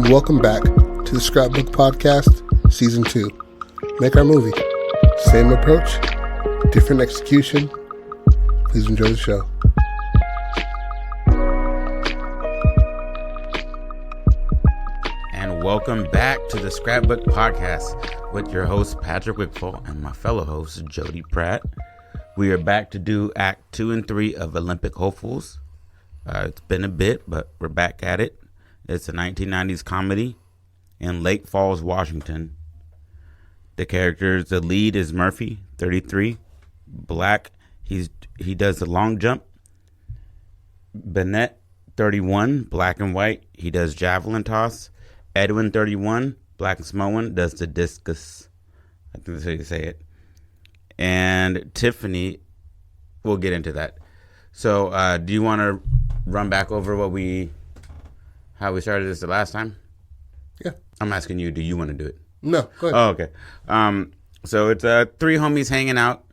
and welcome back to the Scrapbook Podcast, Season 2. Make our movie. Same approach, different execution. Please enjoy the show. And welcome back to the Scrapbook Podcast with your host, Patrick Wickfall, and my fellow host, Jody Pratt. We are back to do Act 2 and 3 of Olympic Hopefuls. It's been a bit, but we're back at it. It's a 1990s comedy in Lake Falls, Washington. The lead is Murphy, 33, black. He does the long jump. Bennet, 31, black and white. He does javelin toss. Edwin, 31, black and Samoan, does the discus. I think that's how you say it. And Tiffany, we'll get into that. So, do you want to run back over how we started this the last time? Yeah. I'm asking you, do you want to do it? No, go ahead. Oh, okay. So it's three homies hanging out,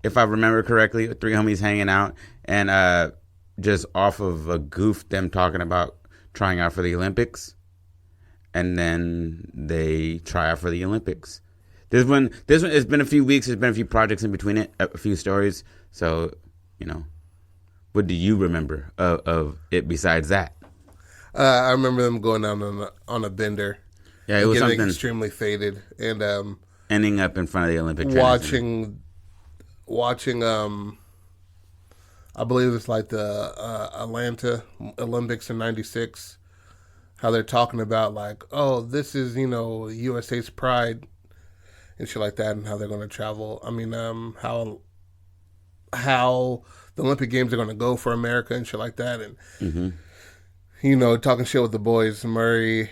if I remember correctly, three homies hanging out, and just off of a goof, them talking about trying out for the Olympics, and then they try out for the Olympics. This one, it's been a few weeks, there's been a few projects in between it, a few stories, so, what do you remember of it besides that? I remember them going down on a bender. Yeah, it was getting something extremely faded and ending up in front of the Olympic watching. I believe it's like the Atlanta Olympics in '96. How they're talking about like, oh, this is USA's pride and shit like that, and how they're going to travel. I mean, how the Olympic Games are going to go for America and shit like that, and. Mm-hmm. Talking shit with the boys. Murphy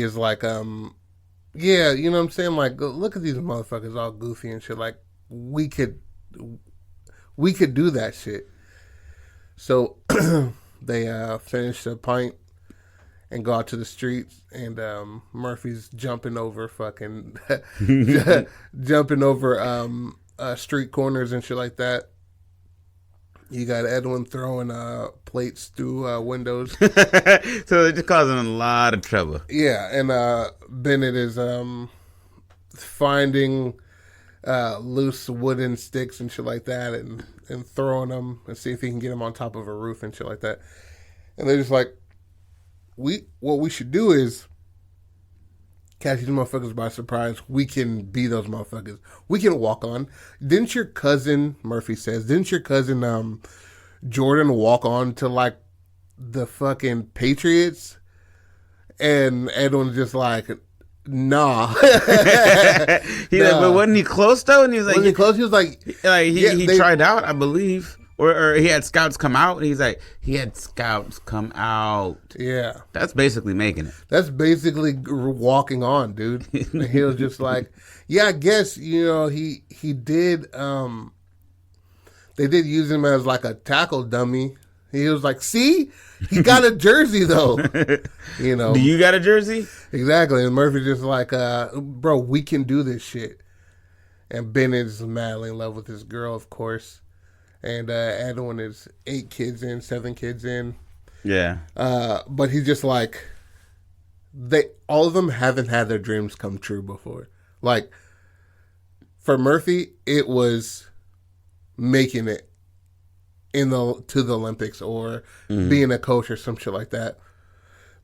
is like, yeah, you know what I'm saying? Like, look at these motherfuckers all goofy and shit. Like, we could do that shit. So they finish the pint and go out to the streets, and Murphy's jumping over street corners and shit like that. You got Edwin throwing plates through windows. So it just causing a lot of trouble. Yeah, and Bennett is finding loose wooden sticks and shit like that and throwing them and see if he can get them on top of a roof and shit like that. And they're just like, what we should do is catch these motherfuckers by surprise. We can be those motherfuckers. We can walk on. Didn't your cousin, Murphy says, Jordan walk on to like the fucking Patriots? And Edwin's just like, nah. He's like, but wasn't he close though? And he was like, wasn't he close? He was like, he tried out, I believe. Or he had scouts come out. And he's like, he had scouts come out. Yeah. That's basically making it. That's basically walking on, dude. And he was just like, yeah, I guess, he did, they did use him as like a tackle dummy. He was like, see? He got a jersey though. Do you got a jersey? Exactly. And Murphy's just like, bro, we can do this shit. And Bennett's madly in love with his girl, of course. And Edwin is 7 kids in. Yeah. But he's just like, all of them haven't had their dreams come true before. Like, for Murphy, it was making it to the Olympics or being a coach or some shit like that.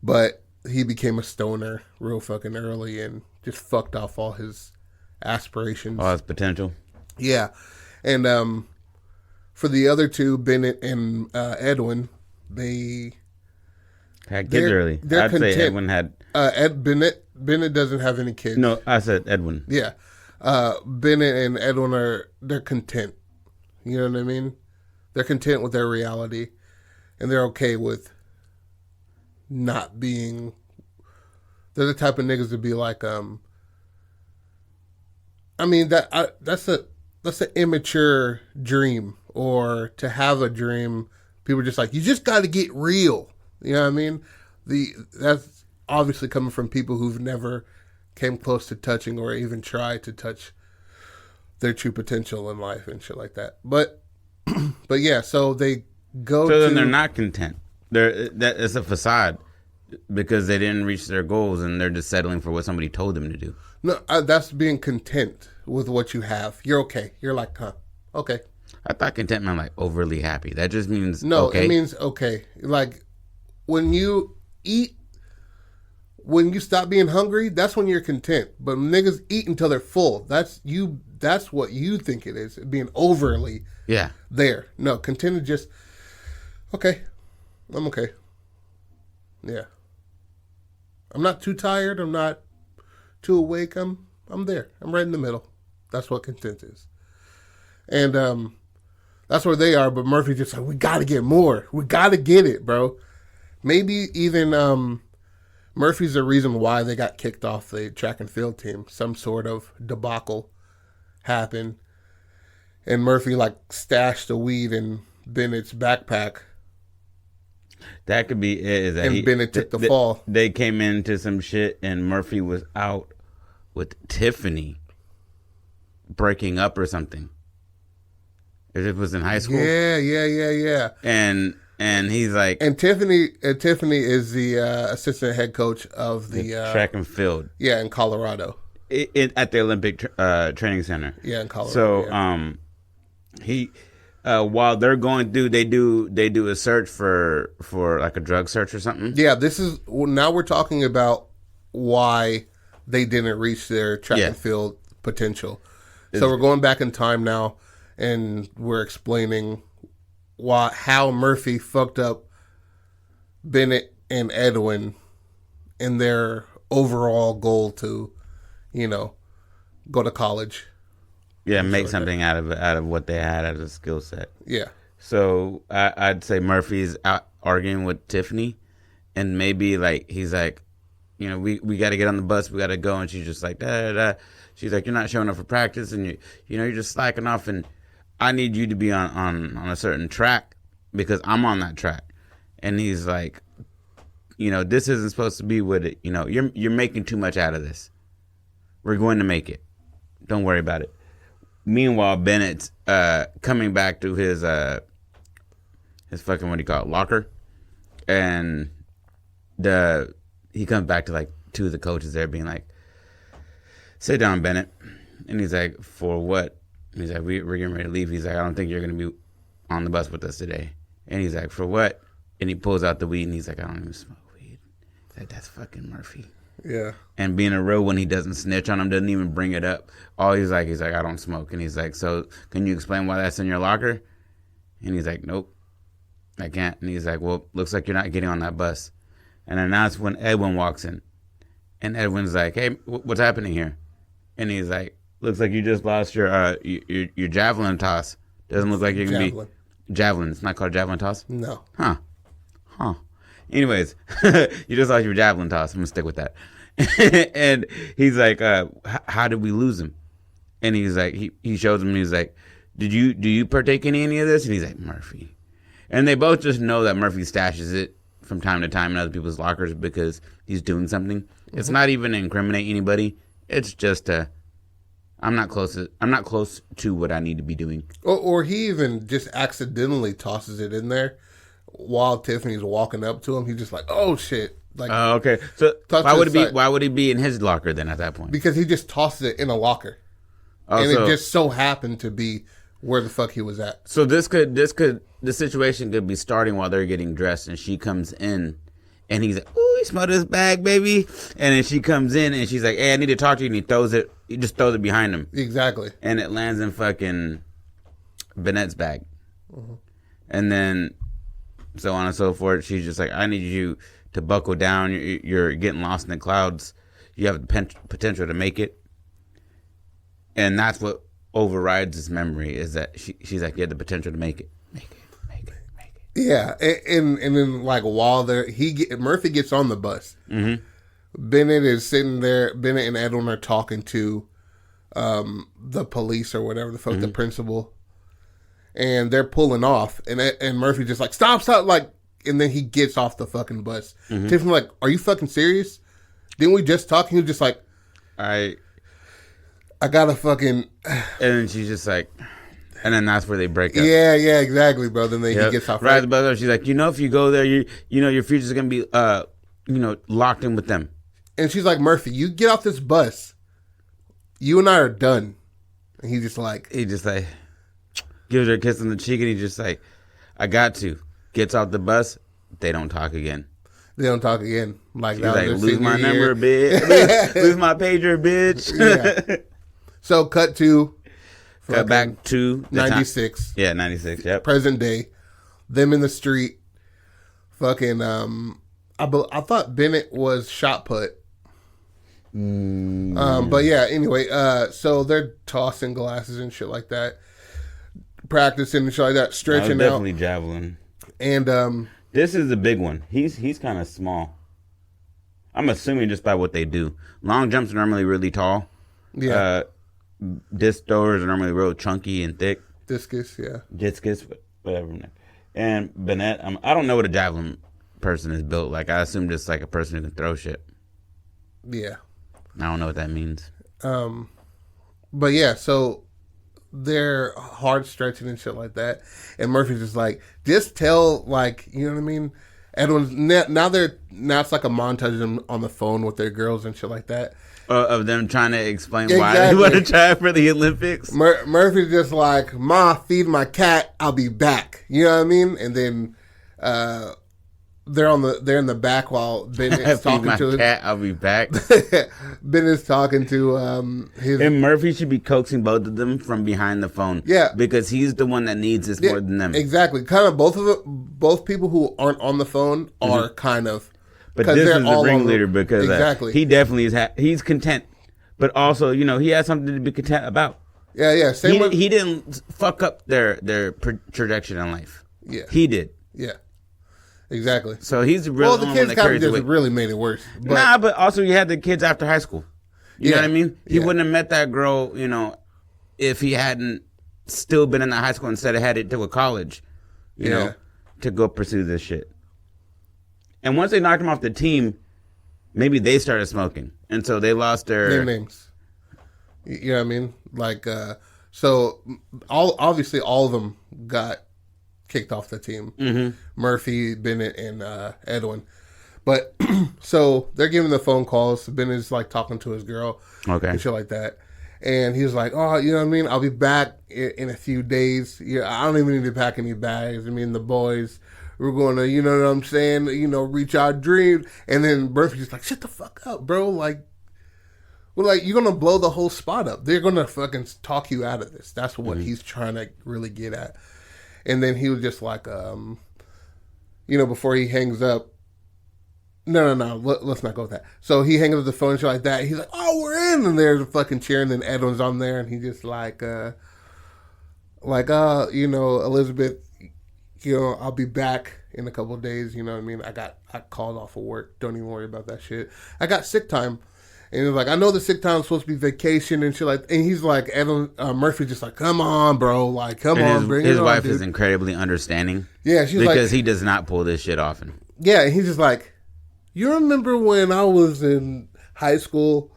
But he became a stoner real fucking early and just fucked off all his aspirations. All his potential. Yeah. And, for the other two, Bennett and Edwin, they had kids early. They're I'd content. say Edwin had. Bennett doesn't have any kids. No, I said Edwin. Yeah, Bennett and Edwin they're content. You know what I mean? They're content with their reality, and they're okay with not being. They're the type of niggas to be like, that's an immature dream. Or to have a dream, people are just like, you just got to get real. You know what I mean? That's obviously coming from people who've never came close to touching or even tried to touch their true potential in life and shit like that. But yeah, so they go. So then they're not content. It's a facade. because they didn't reach their goals and they're just settling for what somebody told them to do. No, that's being content with what you have. You're okay. You're like, huh, okay. I thought content meant like overly happy. That just means no. Okay. It means okay. Like when you eat, when you stop being hungry, that's when you're content. But niggas eat until they're full. That's you. That's what you think it is. Being overly there. No, content is just okay. I'm okay. Yeah. I'm not too tired. I'm not too awake. I'm there. I'm right in the middle. That's what content is. And that's where they are. But Murphy's just like, we got to get more. We got to get it, bro. Maybe even Murphy's the reason why they got kicked off the track and field team. Some sort of debacle happened. And Murphy like stashed the weed in Bennett's backpack. That could be it. Is that and Bennett took the fall. They came into some shit and Murphy was out with Tiffany breaking up or something. It was in high school. Yeah. And he's like, and Tiffany is the assistant head coach of the track and field. Yeah, in Colorado. At the Olympic Training Center. Yeah, in Colorado. So he. While they're going through, they do a search for like a drug search or something. Yeah, now we're talking about why they didn't reach their track and field potential. So we're going back in time now, and we're explaining how Murphy fucked up Bennet and Eddwin in their overall goal to, go to college. Yeah, make something out of what they had as a skill set. Yeah. So I'd say Murphy's out arguing with Tiffany, and maybe like he's like, we got to get on the bus, we got to go, and she's just like da da da. She's like, you're not showing up for practice, and you're just slacking off, and I need you to be on a certain track because I'm on that track, and he's like, this isn't supposed to be what it, you're making too much out of this. We're going to make it. Don't worry about it. Meanwhile, Bennett's coming back to his fucking, what do you call it, locker, and he comes back to like two of the coaches there being like, sit down, Bennett. And he's like, for what? And he's like, we're getting ready to leave. He's like, I don't think you're going to be on the bus with us today. And he's like, for what? And he pulls out the weed and he's like, I don't even smoke weed. He's like, that's fucking Murphy. Yeah. And being a real one, he doesn't snitch on him, doesn't even bring it up. All he's like, I don't smoke. And he's like, so can you explain why that's in your locker? And he's like, nope, I can't. And he's like, well, looks like you're not getting on that bus. And then that's when Edwin walks in. And Edwin's like, hey, what's happening here? And he's like, looks like you just lost your javelin toss. Doesn't look like you're going to be... Javelin. It's not called javelin toss? No. Huh. Anyways, you just lost your javelin toss. I'm going to stick with that. And he's like, how did we lose him? And he's like, he shows him, and he's like, do you partake in any of this? And he's like, Murphy. And they both just know that Murphy stashes it from time to time in other people's lockers because he's doing something. Mm-hmm. It's not even to incriminate anybody. It's just I'm not close to what I need to be doing. Or he even just accidentally tosses it in there while Tiffany's walking up to him. He's just like, oh shit. Like, okay. So why would he be in his locker then at that point? Because he just tosses it in a locker. And it just so happened to be where the fuck he was at. So the situation could be starting while they're getting dressed, and she comes in, and he's like, "Ooh, you smell this bag, baby." And then she comes in, and she's like, "Hey, I need to talk to you." And he just throws it behind him. Exactly. And it lands in fucking Bennett's bag. Mm-hmm. And then so on and so forth. She's just like, "I need you to buckle down. You're getting lost in the clouds. You have the potential to make it." And that's what overrides his memory, is that she's like, you had the potential to make it. Make it. Yeah. And then like while Murphy gets on the bus, mm-hmm. Bennett is sitting there. Bennett and Eddwin are talking to the police or whatever the fuck, mm-hmm. the principal. And they're pulling off. And Murphy just like, stop. Like, and then he gets off the fucking bus. Mm-hmm. Tiffany's like, are you fucking serious? Didn't we just talk? He was just like, I gotta fucking... And then she's just like... And then that's where they break up. Yeah, exactly, bro. Then he gets off. Right at the bus, she's like, if you go there, your future's gonna be locked in with them. And she's like, Murphy, you get off this bus. You and I are done. And he just like gives her a kiss on the cheek, and he's just like, I got to. Gets off the bus. They don't talk again. Like, she's like, lose my number, bitch. lose my pager, bitch. Yeah. So cut back to 96. Yeah, 96. Yep. Present day. Them in the street. Fucking I thought Bennett was shot put. But yeah, anyway, so they're tossing glasses and shit like that, practicing and shit like that, stretching definitely out. Javelin. And this is the big one. He's kind of small. I'm assuming just by what they do. Long jumps are normally really tall. Yeah. Disc throwers are normally real chunky and thick. Discus, yeah. Discus, whatever. And Bennet, I don't know what a javelin person is built like. I assume just like a person who can throw shit. Yeah. I don't know what that means. But yeah, so they're hard stretching and shit like that. And Murphy's just like, just tell, like, you know what I mean? Edwin's now it's like a montage of them on the phone with their girls and shit like that. Of them trying to explain why they want to try for the Olympics. Murphy's just like, Ma, feed my cat, I'll be back. You know what I mean? And then they're in the back while Bennett's talking to him. Cat, I'll be back. Bennett's talking to his. And Murphy should be coaxing both of them from behind the phone. Yeah, because he's the one that needs this more than them. Exactly. Kind of both people who aren't on the phone are kind of. But this is the ringleader because exactly. He definitely he's content, but also he has something to be content about. Yeah. He didn't fuck up their projection in life. Yeah, he did. Yeah. Exactly. So he's really the kids kind of just really made it worse. But also you had the kids after high school. You know what I mean? He wouldn't have met that girl, if he hadn't still been in the high school instead of headed to a college, you know, to go pursue this shit. And once they knocked him off the team, maybe they started smoking, and so they lost their names. You know what I mean? Like, so obviously all of them got kicked off the team. Mm-hmm. Murphy, Bennett, and Edwin. But so they're giving the phone calls. Bennett's like talking to his girl, and shit like that. And he's like, "Oh, you know what I mean? I'll be back in a few days. Yeah, I don't even need to pack any bags. I mean, the boys, we're going to, you know what I'm saying? Reach our dreams." And then Murphy's just like, "Shut the fuck up, bro! Like, you're gonna blow the whole spot up. They're gonna fucking talk you out of this." That's what he's trying to really get at. And then he was just like, before he hangs up. No. Let's not go with that. So he hangs up the phone and shit like that. He's like, "Oh, we're in," and there's a fucking chair, and then Edwin's on there, and he just like, Elizabeth, I'll be back in a couple of days. You know what I mean? I called off of work. Don't even worry about that shit. I got sick time. And he's like, "I know the sick time is supposed to be vacation and shit like." And he's like, Murphy's just like, "Come on, bro, like, come on, bring it on." His wife is incredibly understanding. Yeah, she's because he does not pull this shit often. Yeah, and he's just like, "You remember when I was in high school?"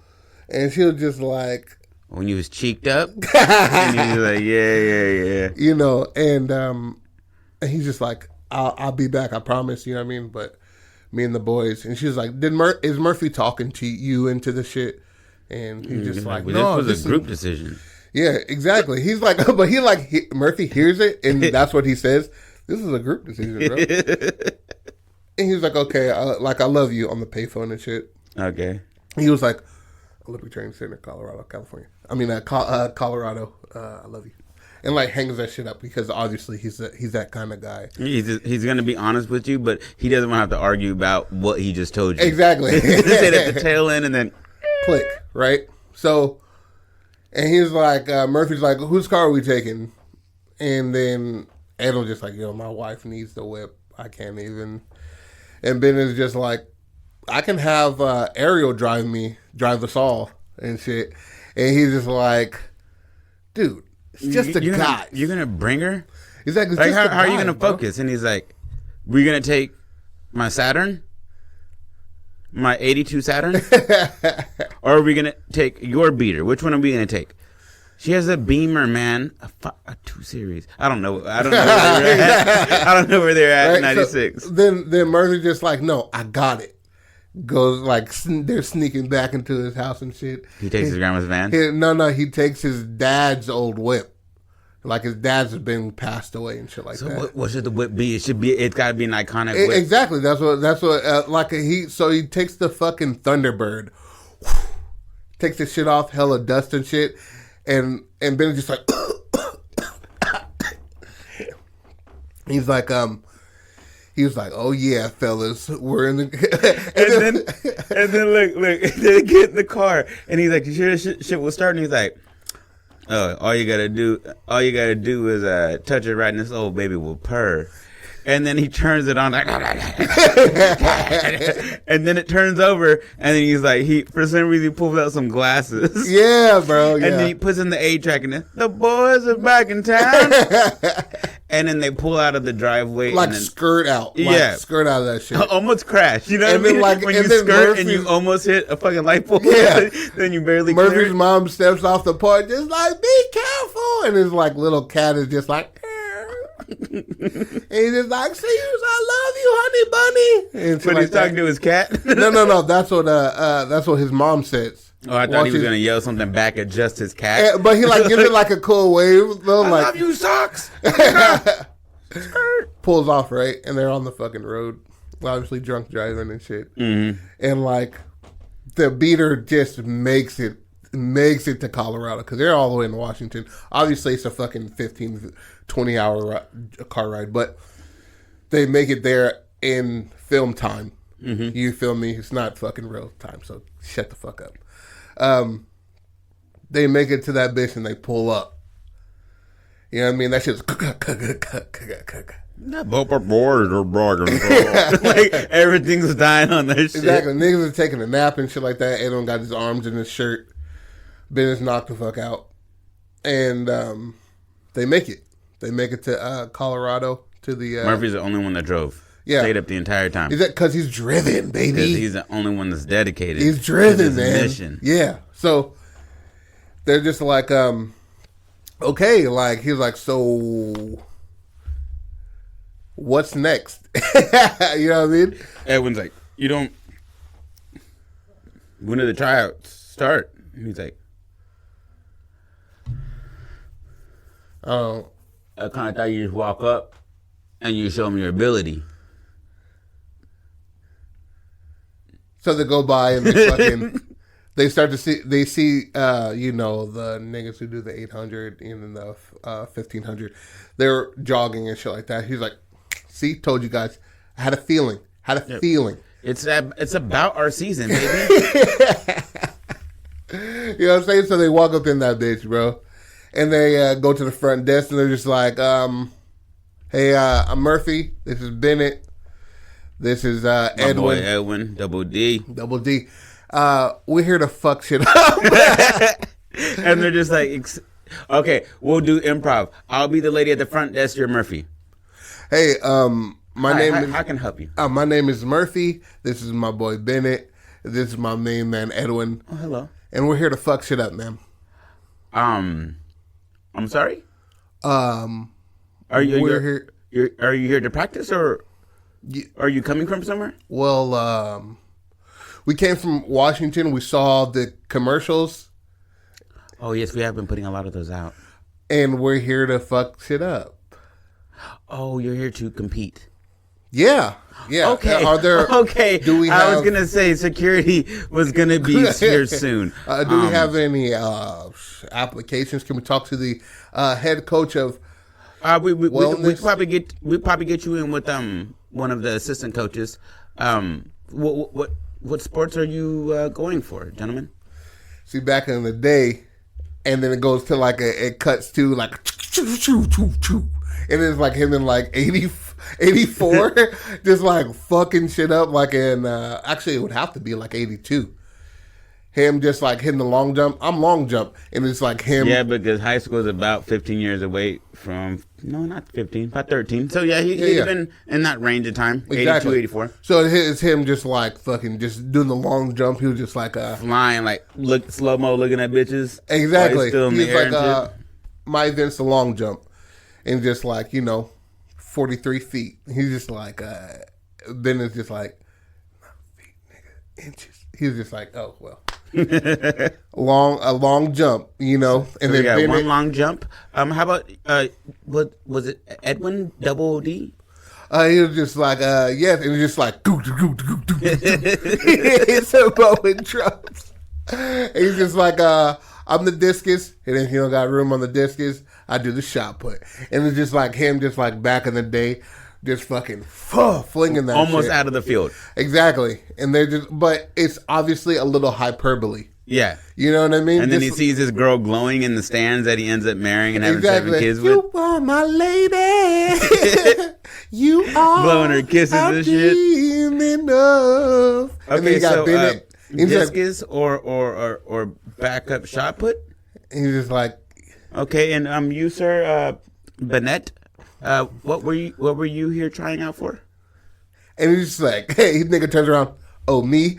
And she was just like, "When you was cheeked up?" And he was like, "Yeah." And he's just like, I'll be back, I promise. You know what I mean? But me and the boys, and she's like, "Is Murphy talking to you into the shit?" And he's just like, "No, this was a group decision." Yeah, exactly. He's like, but Murphy hears it, and that's what he says. "This is a group decision, bro." And he's like, "Okay, I love you" on the payphone and shit. Okay. He was like, "Olympic Training Center, Colorado, California. Colorado. I love you." And like hangs that shit up because obviously he's that kind of guy. He's gonna be honest with you, but he doesn't want to have to argue about what he just told you. Exactly. He said at the tail end and then click, right? So, and he's like, Murphy's like, "Whose car are we taking?" And then Edwin's just like, "My wife needs the whip. I can't even." And Ben is just like, "I can have Ariel drive us all and shit." And he's just like, "Dude, it's just a guy. You're going to bring her?" Exactly. Like, how are you going to focus? And he's like, "We're going to take my Saturn? My 82 Saturn? Or are we going to take your beater? Which one are we going to take?" She has a Beamer, man. A 2 Series. I don't know where they're at. I don't know where they're at in 96. So then Murphy's just like, "No, I got it." goes like they're sneaking back into his house and shit. He takes his grandma's van? He takes his dad's old whip. Like his dad's has been passed away and shit like that. So what should the whip be? It's got to be an iconic whip. Exactly. That's what he takes the fucking Thunderbird, takes the shit off, hella dust and shit, and Ben is just like, he's like, he was like, "Oh yeah, fellas, we're in the." and then look, they get in the car, and he's like, "You sure shit will start?" And he's like, "Oh, all you gotta do is touch it right, and this old baby will purr." And then he turns it on, like, and then it turns over, and then he's like, for some reason, he pulls out some glasses. Yeah, bro. Yeah. And then he puts in the 8-track, and then the boys are back in town. And then they pull out of the driveway, like and then, skirt out, skirt out of that shit, almost crash. You know what I mean? Like, when you skirt and you almost hit a fucking light pole, yeah. Then you barely. Murphy's mom steps off the porch, just like, "Be careful," and his like little cat is just like. And he's just like, "See, I love you, honey bunny." And but he's talking to his cat. No. That's what his mom says. Oh, I thought he was gonna yell something back at just his cat. But he like gives it like a cool wave though. I like, love you, socks. Pulls off right, and they're on the fucking road, obviously drunk driving and shit. Mm-hmm. And like the beater just makes it to Colorado because they're all the way in Washington. Obviously, it's a fucking 15-20 hour car ride, but they make it there in film time. Mm-hmm. You feel me? It's not fucking real time, so shut the fuck up. They make it to that bitch and they pull up. You know what I mean? That shit's like everything's dying on that shit. Exactly. Niggas are taking a nap and shit like that. Edwin got his arms in his shirt. Ben is knocked the fuck out. And they make it. They make it to Colorado to the... Murphy's the only one that drove. Yeah. Stayed up the entire time. Is that because he's driven, baby? Because he's the only one that's dedicated. He's driven, man. Mission. Yeah. So they're just like, okay, like he's like, so what's next? You know what I mean? Edwin's like, when did the tryouts start? And he's like, oh, I kind of thought you just walk up and you show them your ability. So they go by and they fucking, they see, you know, the niggas who do the 800 and the 1500. They're jogging and shit like that. He's like, see, told you guys. I had a feeling. Feeling. It's about our season, baby. You know what I'm saying? So they walk up in that bitch, bro. And they go to the front desk and they're just like, hey, I'm Murphy. This is Bennet. This is Edwin. Boy Edwin, Double D. We're here to fuck shit up. And they're just like, okay, we'll do improv. I'll be the lady at the front desk. You're Murphy. Hey, my name is... I can help you. My name is Murphy. This is my boy Bennet. This is my main man Edwin. Oh, hello. And we're here to fuck shit up, man. I'm sorry? Are you here to practice or are you coming from somewhere? Well, we came from Washington. We saw the commercials. Oh, yes, we have been putting a lot of those out. And we're here to fuck shit up. Oh, you're here to compete. Yeah. Okay. Are there? Okay. Do we? I was gonna say security was gonna be here soon. Do we have any applications? Can we talk to the head coach of? We probably get you in with one of the assistant coaches. What sports are you going for, gentlemen? See, back in the day, and then it goes to like it cuts to like, and it's like him in like 84, just like fucking shit up like in, actually it would have to be like 82. Him just like hitting the long jump. I'm long jump. And it's like him. Yeah, because high school is about 15 years away from, no, not 15, about 13. So yeah, he's been in that range of time, exactly. 82, 84. So it's him just like fucking just doing the long jump. He was just like flying, like slow-mo looking at bitches. Exactly. Still in the air like, my event's the long jump. And just like, 43 feet. He's just like, Ben is just like, feet, nigga. He was just like, oh, well. a long jump, you know. And so then one long jump. How about, what was it, Edwin, double D? He was just like, yes. And he was just like, it's a bow and drums. And he's just like, I'm the discus. And if you don't got room on the discus, I do the shot put. And it's just like him, just like back in the day, just fucking flinging that almost shit. Out of the field. Exactly. And they're just, but it's obviously a little hyperbole. Yeah. You know what I mean? And then he sees this girl glowing in the stands that he ends up marrying and having 7 kids with. You are my lady. You are blowing her kisses and shit. Enough. Okay, and then you got Bennet. Discus or backup shot put? He's just like, okay, and you, sir, Bennet, what were you here trying out for? And he's just like, hey, nigga turns around, oh, me?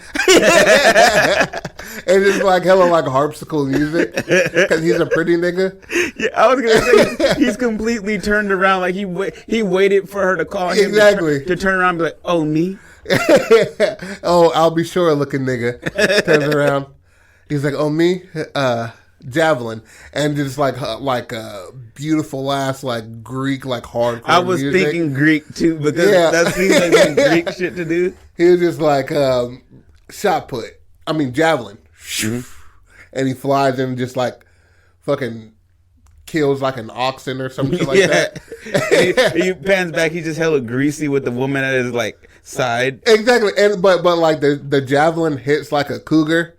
And it's like hella like harpsichord music because he's a pretty nigga. Yeah, I was gonna say he's completely turned around, like he waited for her to call him exactly to turn around and be like, oh, me? Oh, I'll be sure looking nigga turns around. He's like, oh, me? Javelin, and just like a beautiful ass like Greek like hardcore. I was music. thinking Greek too because that seems like some Greek shit to do. He was just like shot put. I mean javelin, and he flies and just like fucking kills like an oxen or something like that. he pans back. He's just hella greasy with the woman at his like side. Exactly, and but like the javelin hits like a cougar,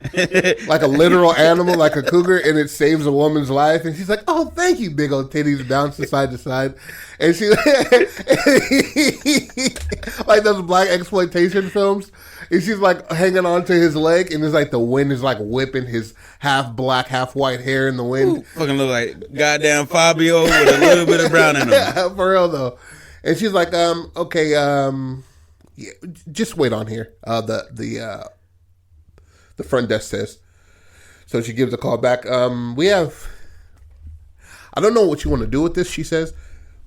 like a literal animal, like a cougar, and it saves a woman's life. And she's like, "Oh, thank you, big old titties bouncing side to side." And she like those black exploitation films. And she's like hanging on to his leg, and it's like the wind is like whipping his half black, half white hair in the wind. Ooh, fucking look like goddamn Fabio with a little bit of brown in him. Yeah, for real though. And she's like, okay, yeah, just wait on here. The front desk says. So she gives a call back. We have, I don't know what you want to do with this, she says,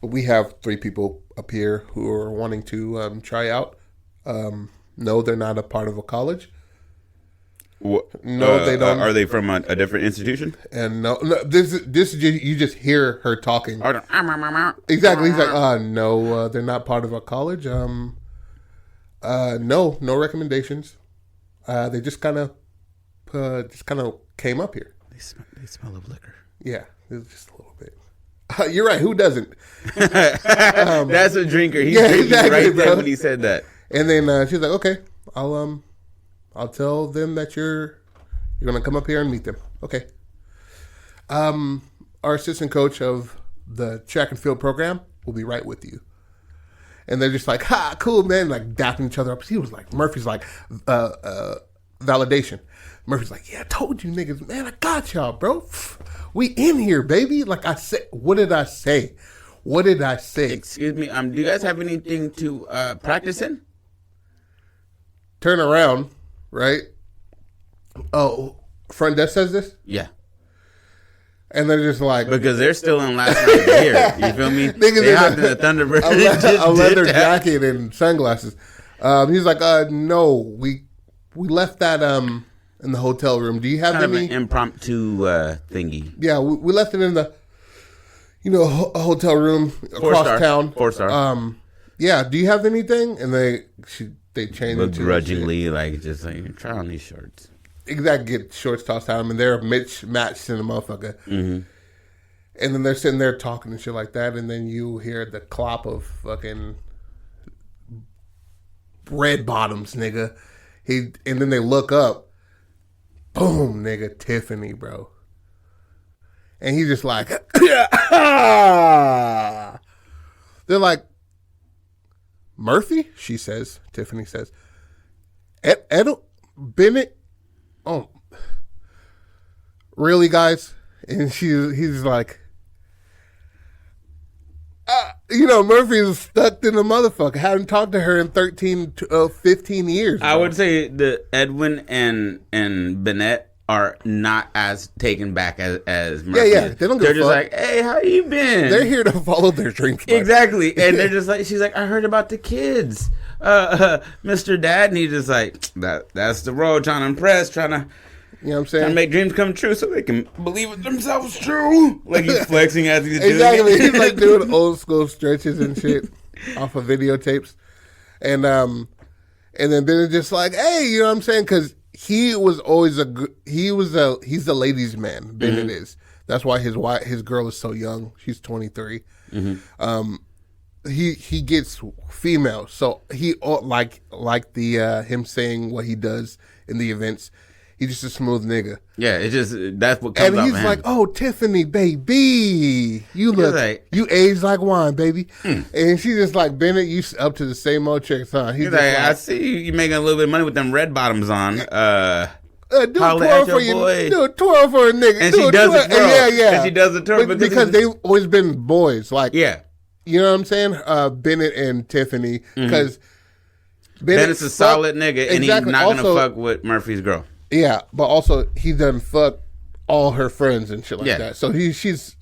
but we have 3 people up here who are wanting to try out. No, they're not a part of a college. What? No, they don't. Are they from a different institution? And no, this is just, you just hear her talking. Exactly. He's like, no, they're not part of our college. No recommendations. They just kind of came up here. They smell of liquor. Yeah, it's just a little bit. You're right. Who doesn't? That's a drinker. He's drinking exactly, right there bro. when he said that. And then she's like, okay, I'll tell them that you're gonna come up here and meet them. Okay. Our assistant coach of the track and field program will be right with you. And they're just like, ha, cool, man, like dapping each other up. He was like, Murphy's like, validation. Murphy's like, yeah, I told you niggas, man, I got y'all, bro. We in here, baby. Like I said, what did I say? What did I say? Excuse me, do you guys have anything to practice in? Turn around, right? Oh, front desk says this? Yeah. And they're just like... Because they're still in last night here. You feel me? They hopped in the Thunderbird. A leather jacket and sunglasses. He's like, no, we left that in the hotel room. Do you have kind any... of an impromptu thingy. Yeah, we left it in the, a hotel room across town. 4-star. Yeah, do you have anything? And they changed it to... Begrudgingly, like, just like, try on these shorts. Exactly, get shorts tossed at them, and they're matched in the motherfucker. Mm-hmm. And then they're sitting there talking and shit like that, and then you hear the clop of fucking red bottoms, nigga. And then they look up, boom, nigga, Tiffany, bro. And he's just like, they're like, Murphy? She says, Tiffany says, Bennet? Oh, really, guys? And he's like, Murphy's stuck in the motherfucker. Hadn't talked to her in 15 years. Bro. I would say the Edwin and Bennet are not as taken back as Murphy. Yeah. They don't give They're a just fuck. like, hey, how you been? They're here to follow their dreams. Exactly. And they're just like, she's like, I heard about the kids. Mr. Dad, and he's just like, that's the road, trying to impress, trying to. You know what I'm saying? Trying to make dreams come true so they can believe it themselves true. Like he's flexing as he's doing exactly. it. He's like doing old school stretches and shit off of videotapes. And then Bennett's just like, hey, you know what I'm saying? Because he was always he's the ladies' man. Bennett is. That's why his girl is so young. She's 23. He gets female, so he like the him saying what he does in the events. He's just a smooth nigga. Yeah, it's just that's what comes out. And he's like, "Oh, Tiffany, baby, you age like wine, baby." And she's just like, "Bennett, you up to the same old tricks, huh?" He's like, "I see you making a little bit of money with them red bottoms on." Do a twirl for you. Do a twirl for a nigga. And she does the twirl. Yeah. And she does the twirl because they've always been boys. Like, yeah, you know what I'm saying? Bennett and Tiffany, because Bennett's a solid nigga, and he's not gonna fuck with Murphy's girl. Yeah, but also he done fuck all her friends and shit like that. So she's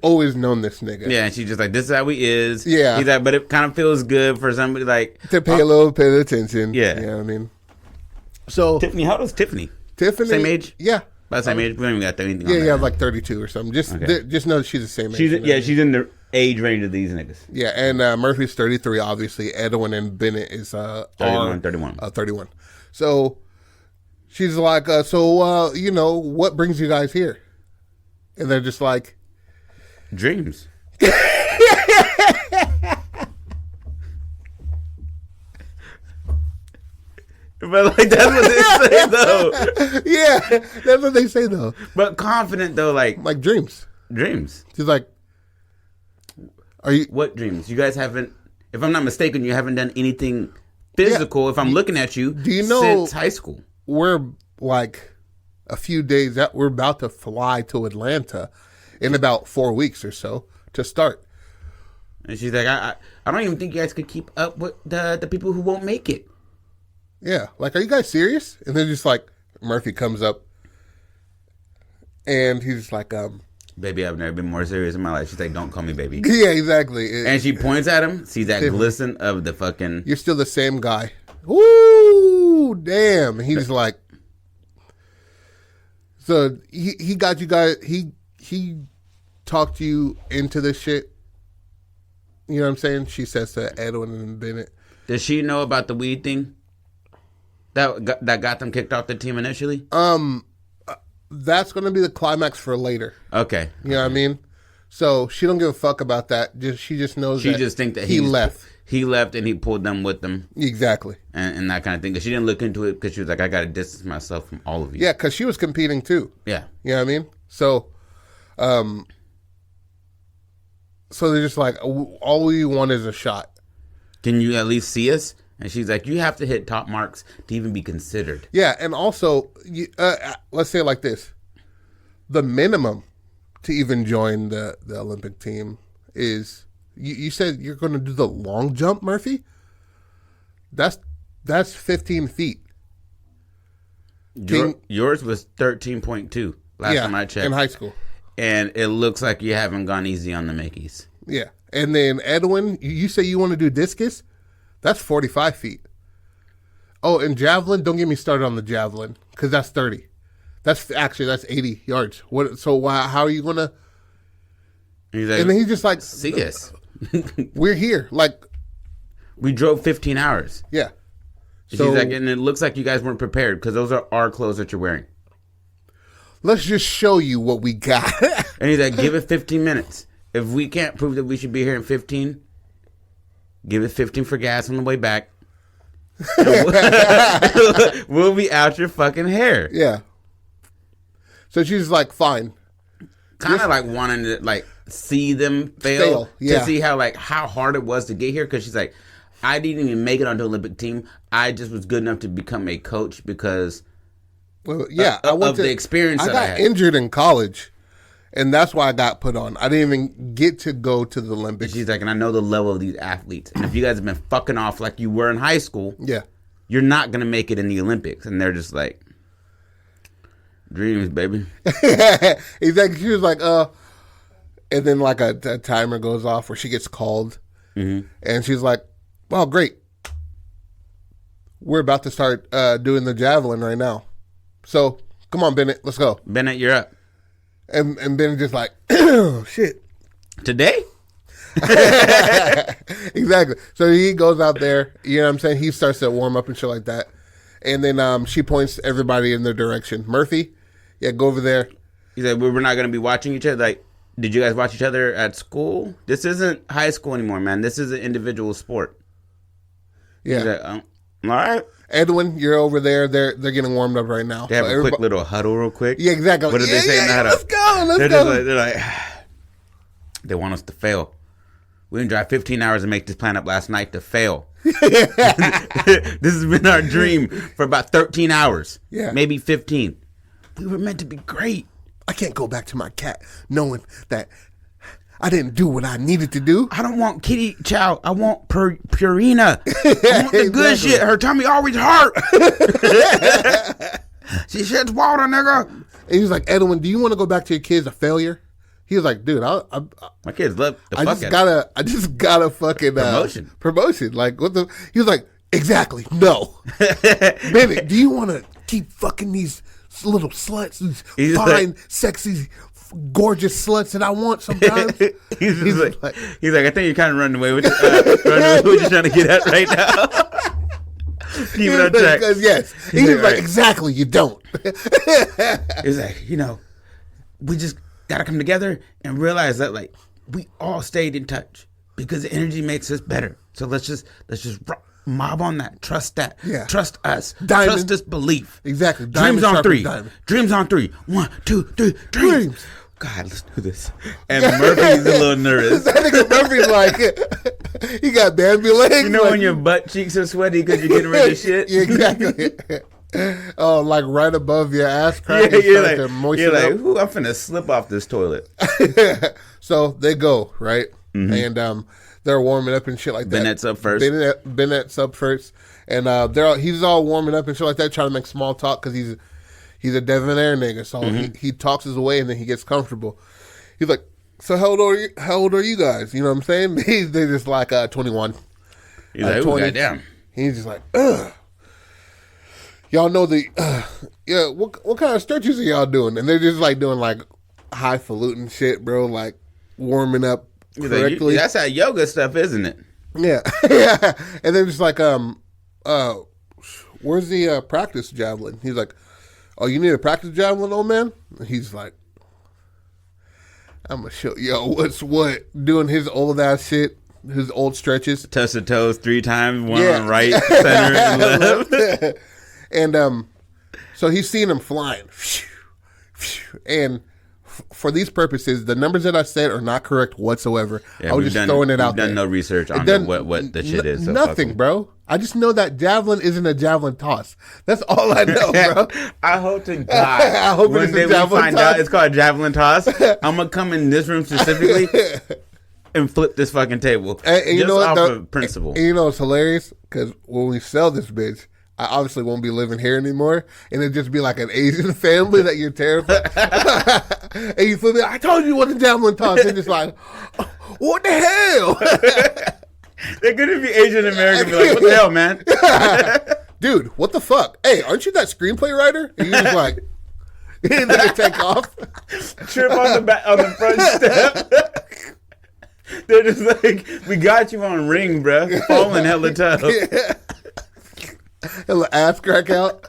always known this nigga. Yeah, and she's just like, this is how he is. Yeah. He's like, but it kind of feels good for somebody like to pay a little bit of attention. Yeah. You know what I mean? So Tiffany, how old is Tiffany? Tiffany, same age? Yeah. About the same age? We don't even got anything on that. Yeah, like 32 or something. Just know that she's the same age. She's in the age range of these niggas. Yeah, and Murphy's 33, obviously. Edwin and Bennett is 31. So she's like, you know, what brings you guys here? And they're just like, dreams. But like that's what they say though. Yeah, that's what they say though. But confident though, like dreams. Dreams. She's like, are you? What dreams? You guys haven't. If I'm not mistaken, you haven't done anything physical. Yeah. If I'm looking at you, do you know since high school? We're like a few days out. We're about to fly to Atlanta in about 4 weeks or so to start. And she's like, I don't even think you guys could keep up with the people who won't make it. Yeah, like, are you guys serious? And then just like Murphy comes up, and he's just like, baby, I've never been more serious in my life. She's like, don't call me baby. Yeah, exactly. And she points at him, sees that glisten of the fucking. You're still the same guy. Woo, damn. And he's like, so he got you guys. He talked you into this shit. You know what I'm saying? She says to Edwin and Bennett. Does she know about the weed thing? That got them kicked off the team initially? That's going to be the climax for later. Okay. You know what I mean? So she don't give a fuck about that. She just knows she just think that he left. He left and he pulled them with him. Exactly. And that kind of thing. Because she didn't look into it because she was like, I got to distance myself from all of you. Yeah, because she was competing too. Yeah. You know what I mean? So, so they're just like, all we want is a shot. Can you at least see us? And she's like, you have to hit top marks to even be considered. Yeah, and also, let's say it like this. The minimum to even join the Olympic team is, you said you're going to do the long jump, Murphy? That's 15 feet. Yours was 13.2 last time I checked. In high school. And it looks like you haven't gone easy on the Mickeys. Yeah. And then Edwin, you say you want to do discus? That's 45 feet. Oh, and javelin, don't get me started on the javelin, because that's 30. That's 80 yards. What? So how are you going to... And then he's just like... See us. We're here. Like... We drove 15 hours. Yeah. So, she's like, and it looks like you guys weren't prepared, because those are our clothes that you're wearing. Let's just show you what we got. And he's like, give it 15 minutes. If we can't prove that we should be here in 15... Give it 15 for gas on the way back. We'll be out your fucking hair. Yeah. So she's like, fine. Kind of like wanting to like see them fail. To see how hard it was to get here. Because she's like, I didn't even make it onto the Olympic team. I just was good enough to become a coach because of the experience I got injured in college. And that's why I got put on. I didn't even get to go to the Olympics. She's like, and I know the level of these athletes. And if you guys have been fucking off like you were in high school, you're not going to make it in the Olympics. And they're just like, dreams, baby. Exactly. She was like, and then like a timer goes off where she gets called. Mm-hmm. And she's like, well, great. we're about to start doing the javelin right now. So come on, Bennett, let's go. Bennett, you're up. And Bennett just like, oh, shit. Today? Exactly. So he goes out there, you know what I'm saying? He starts to warm up and shit like that. And then she points everybody in their direction. Murphy, yeah, go over there. He's like, we're not going to be watching each other. Like, did you guys watch each other at school? This isn't high school anymore, man. This is an individual sport. Yeah. Like, all right. Edwin, you're over there. They're getting warmed up right now. They have a quick little huddle real quick. Yeah, exactly. What did they say in the huddle? Let's go. Let's go. They're like, they want us to fail. We didn't drive 15 hours to make this plan up last night to fail. This has been our dream for about 13 hours. Yeah. Maybe 15. We were meant to be great. I can't go back to my cat knowing that I didn't do what I needed to do. I don't want kitty chow. I want Purina. I want the good shit. Her tummy always hurt. She shits water, nigga. And he's like, Edwin, do you want to go back to your kids a failure? He was like, dude, my kids love the fuck I just got a fucking promotion. Like, what the? He was like, exactly, no. Baby, do you want to keep fucking these little sluts, these fine, sexy, gorgeous sluts that I want sometimes? he's like, I think you're kind of running away with what you're trying to get at right now. Keep it on track. Yes. He was like, exactly, you don't. He's like, we just gotta come together and realize that, like, we all stayed in touch because the energy makes us better. So let's just mob on that. Trust that. Yeah. Trust us. Diamond. Trust this belief. Exactly. Dreams on 3. Dreams on 3. 1, 2, 3. Dreams. God, let's do this. And Murphy's a little nervous. That nigga Murphy's like, he got Bambi legs. You know when your butt cheeks are sweaty because you're getting rid of shit? Yeah, exactly. Oh, like right above your ass crack. Yeah, you're like, ooh, I'm finna slip off this toilet. So they go, right? Mm-hmm. And they're warming up and shit like that. Bennett's up first. Bennett's up first. And he's all warming up and shit like that, trying to make small talk because he's a debonair nigga. So he talks his way and then he gets comfortable. He's like, so how old are you guys? You know what I'm saying? They're just like 21. He's like, 20. Goddamn. He's just like, ugh. Y'all know what kind of stretches are y'all doing? And they're just like doing like highfalutin shit, bro, like warming up correctly. That's that yoga stuff, isn't it? Yeah. Yeah. And they're just like, where's the practice javelin? He's like, oh, you need a practice javelin, old man? And he's like, I'm gonna show yo what's what, doing his old ass shit. His old stretches. Touch the toes 3 times, one on right, center, and left. And so he's seeing them flying. And for these purposes, the numbers that I said are not correct whatsoever. Yeah, I was just throwing it out there. We've done no research on what the shit is. So nothing, bro. I just know that javelin isn't a javelin toss. That's all I know, bro. I hope to God one day we find out it's called javelin toss. I'm going to come in this room specifically and flip this fucking table. And you know what, off of principle. And you know what's hilarious? Because when we sell this bitch, I obviously won't be living here anymore, and it'd just be like an Asian family that you're terrified. And you flip it. I told you what the javelin toss. And just like, what the hell? They're gonna be Asian American. Be like, what the hell, man? Dude, what the fuck? Hey, aren't you that screenplay writer? And you're just like, and then they take off, trip on the front step. They're just like, we got you on ring, bro. Falling hella tough. Yeah. Hella ass crack out.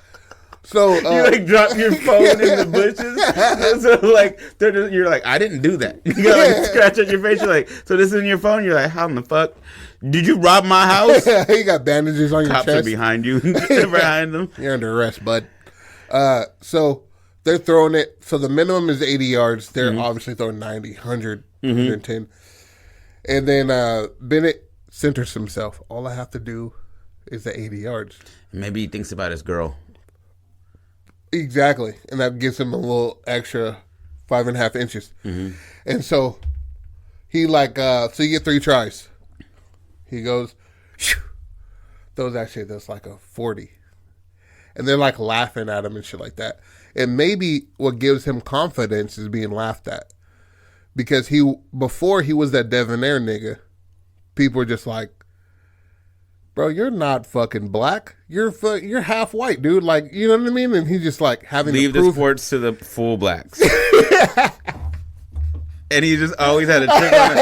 So you like drop your phone in the bushes. So like you're like, I didn't do that. You got like scratch on your face. You're like, so this is in your phone. You're like, how in the fuck did you rob my house? You got bandages on your chest. Cops are behind you. Behind them. You're under arrest, bud. So they're throwing it. So the minimum is 80 yards. They're obviously throwing 90, 100, 110. And then Bennett centers himself. All I have to do is the 80 yards. Maybe he thinks about his girl. Exactly. And that gives him a little extra 5.5 inches. And so he so you get 3 tries. He goes, throws that shit that's like a 40. And they're like laughing at him and shit like that. And maybe what gives him confidence is being laughed at. Because before he was that debonair nigga, people were just like, bro, you're not fucking black. You're half white, dude. Like, you know what I mean? And he's just like having leave to the sports to the full blacks. And he just always had a chip on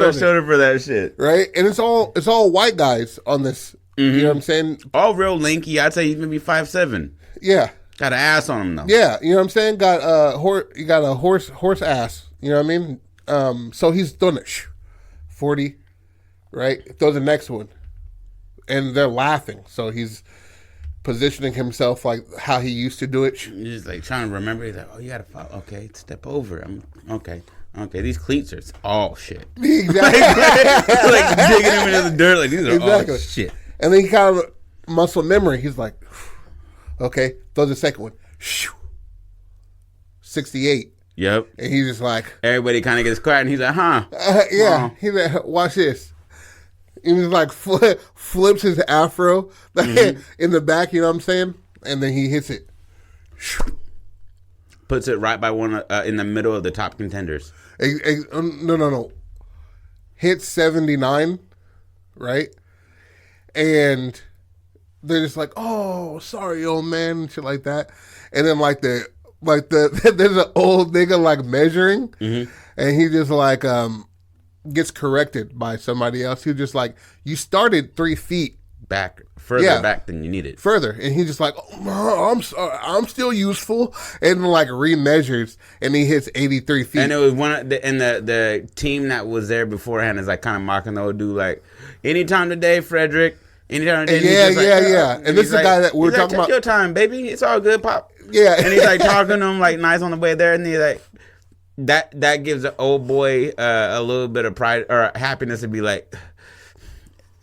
his shoulder for that shit. Right? And it's all white guys on this. Mm-hmm. You know what I'm saying? All real lanky. I'd say he's maybe 5'7". Yeah. Got an ass on him though. Yeah, you know what I'm saying? Got a horse ass. You know what I mean? So he's doing it. 40, right? Throw the next one. And they're laughing. So he's positioning himself like how he used to do it. He's like trying to remember. He's like, oh, you gotta follow. Okay, step over. Okay. These cleats are all shit. Exactly. like digging him into the dirt. Like these are all shit. And then he kind of muscle memory. He's like, okay, throw the second one. 68. Yep. And he's just like, everybody kind of gets quiet, and he's like, huh? Yeah. He's like, watch this. He was like flips his afro in the back, you know what I'm saying? And then he hits it. Puts it right by one in the middle of the top contenders. No. Hits 79, right? And they're just like, oh, sorry, old man, and shit like that. And then there's an old nigga like measuring, and he just like gets corrected by somebody else. He's just like, you started 3 feet further back than you needed. Further. And he's just like, oh, I'm sorry, I'm still useful. And like remeasures, and he hits 83 feet. And it was one of the team that was there beforehand is like kind of mocking the old dude, like, anytime today, Frederick. Anytime today. Yeah. And this is the guy that we're talking about. Take your time, baby. It's all good, Pop. Yeah. And he's like talking to him like nice on the way there, and he's like, that gives the old boy a little bit of pride or happiness to be like,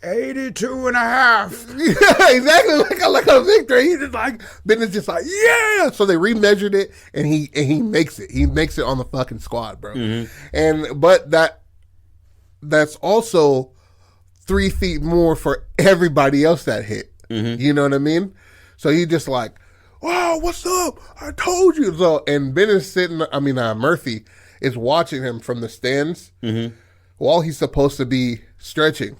82 and a half. Yeah, exactly. Like a victory. He's just like, Bennett's just like, yeah. So they remeasured it, and he makes it. He makes it on the fucking squad, bro. Mm-hmm. But that's also 3 feet more for everybody else that hit. Mm-hmm. You know what I mean? So he just like, wow, what's up? I told you. So, and Bennett's Murphy is watching him from the stands while he's supposed to be stretching.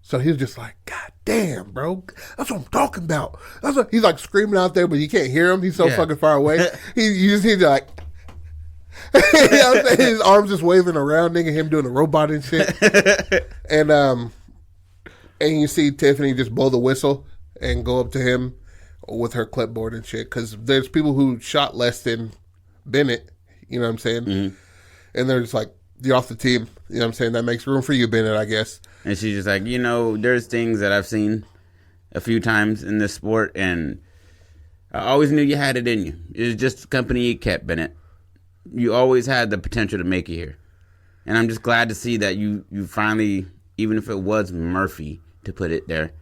So he was just like, God damn, bro. That's what I'm talking about. He's like screaming out there, but you can't hear him. He's so fucking far away. He's like, you know what I'm saying? His arms just waving around, nigga, him doing a robot and shit. And you see Tiffany just blow the whistle and go up to him with her clipboard and shit. Because there's people who shot less than Bennett, you know what I'm saying? Mm-hmm. And they're just like, you're off the team. You know what I'm saying? That makes room for you, Bennett, I guess. And she's just like, there's things that I've seen a few times in this sport, and I always knew you had it in you. It was just the company you kept, Bennett. You always had the potential to make it here. And I'm just glad to see that you finally, even if it was Murphy to put it there,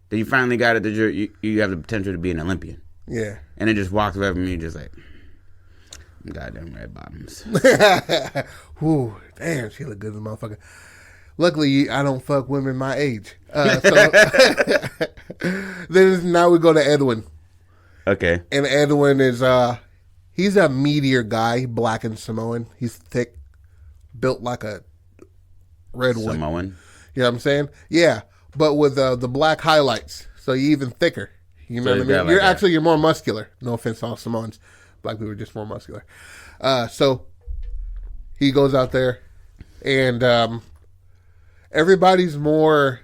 that you finally got it that you have the potential to be an Olympian. Yeah. And it just walked away from me just like, goddamn red bottoms. Ooh, damn, she look good as a motherfucker. Luckily, I don't fuck women my age. Then now we go to Edwin. Okay. And Edwin is, he's a meteor guy, black and Samoan. He's thick, built like a redwood. Samoan? You know what I'm saying? Yeah, but with the black highlights, so you're even thicker. You know what I mean? You're more muscular. No offense to all Samoans. Black people are just more muscular. So he goes out there, and everybody's more,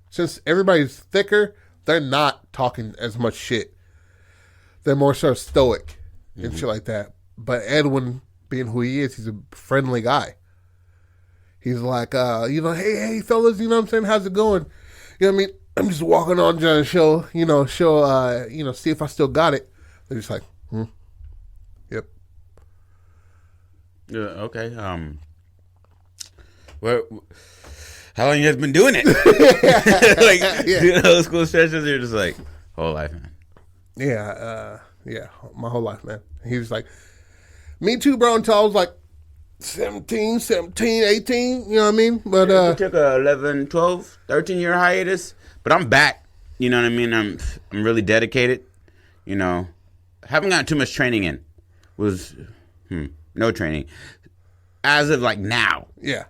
since everybody's thicker, they're not talking as much shit. They're more sort of stoic and shit like that. But Edwin, being who he is, he's a friendly guy. He's like, hey fellas, you know what I'm saying? How's it going? You know what I mean? I'm just walking on trying to show, see if I still got it. They're just like, yep. Yeah, okay. Well, how long you guys been doing it? Like, old school stretches, you're just like, whole life, man. Yeah, my whole life, man. He was like, me too, bro, until I was like 17, 18, you know what I mean? But I took a 11, 12, 13-year hiatus, but I'm back. You know what I mean? I'm really dedicated. Haven't gotten too much training in. No training. As of like now. Yeah.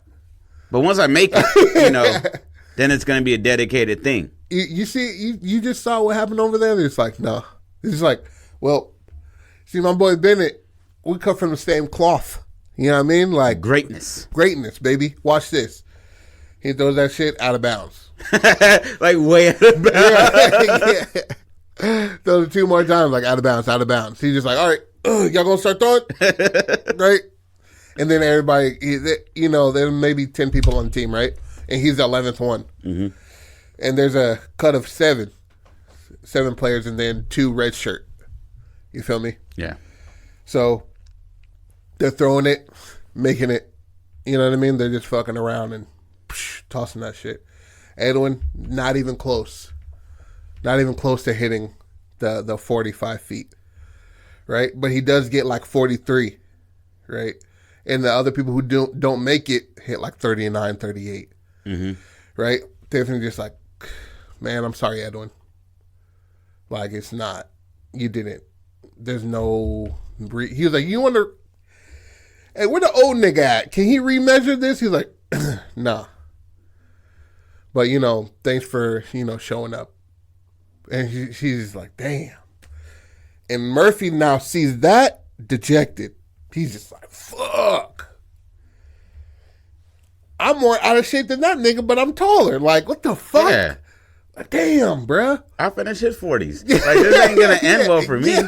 But once I make it, then it's going to be a dedicated thing. You see, you just saw what happened over there. It's like, no. It's just like, well, see, my boy Bennett, we come from the same cloth. You know what I mean? Like Greatness, baby. Watch this. He throws that shit out of bounds. like way out of bounds. Yeah. Throws it 2 more times, like out of bounds. He's just like, all right, y'all gonna start throwing? Right? And then everybody, you know, there may be 10 people on the team, right? And he's the 11th one. Mm-hmm. And there's a cut of 7 players, and then 2 red shirt. You feel me? Yeah. So they're throwing it, making it. You know what I mean? They're just fucking around and tossing that shit. Edwin, not even close. Not even close to hitting the 45 feet. Right? But he does get like 43. Right? And the other people who don't make it hit like 39, 38. Mm-hmm. Right? Definitely just like, man, I'm sorry, Edwin. Like, it's not. You didn't. There's no. He was like, you wonder. Hey, where the old nigga at? Can he remeasure this? He's like, nah. But, you know, thanks for, you know, showing up. And she's like, damn. And Murphy now sees that, dejected. He's just like, fuck. I'm more out of shape than that nigga, but I'm taller. Like, what the fuck? Yeah. Like, damn, bruh. I'll finish his 40s. Like, this ain't going to end well for me. Yeah,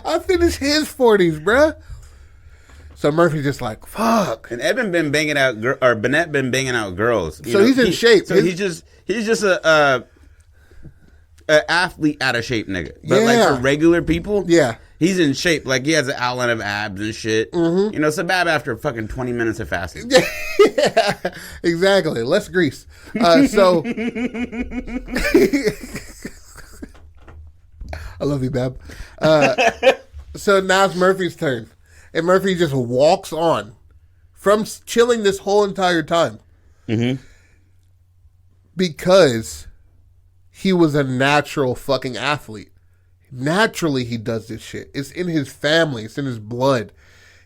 I finished his 40s, bruh. So Murphy's just like, fuck. And Bennett been banging out girls. So he's in shape. So he's just a athlete out of shape nigga. But like for regular people, yeah, he's in shape. Like he has an outline of abs and shit. Mm-hmm. You know, Sabab after fucking 20 minutes of fasting. Yeah, exactly. Less grease. So I love you, Bab. So now it's Murphy's turn. And Murphy just walks on from chilling this whole entire time. Mm-hmm. Because he was a natural fucking athlete. Naturally, he does this shit. It's in his family. It's in his blood.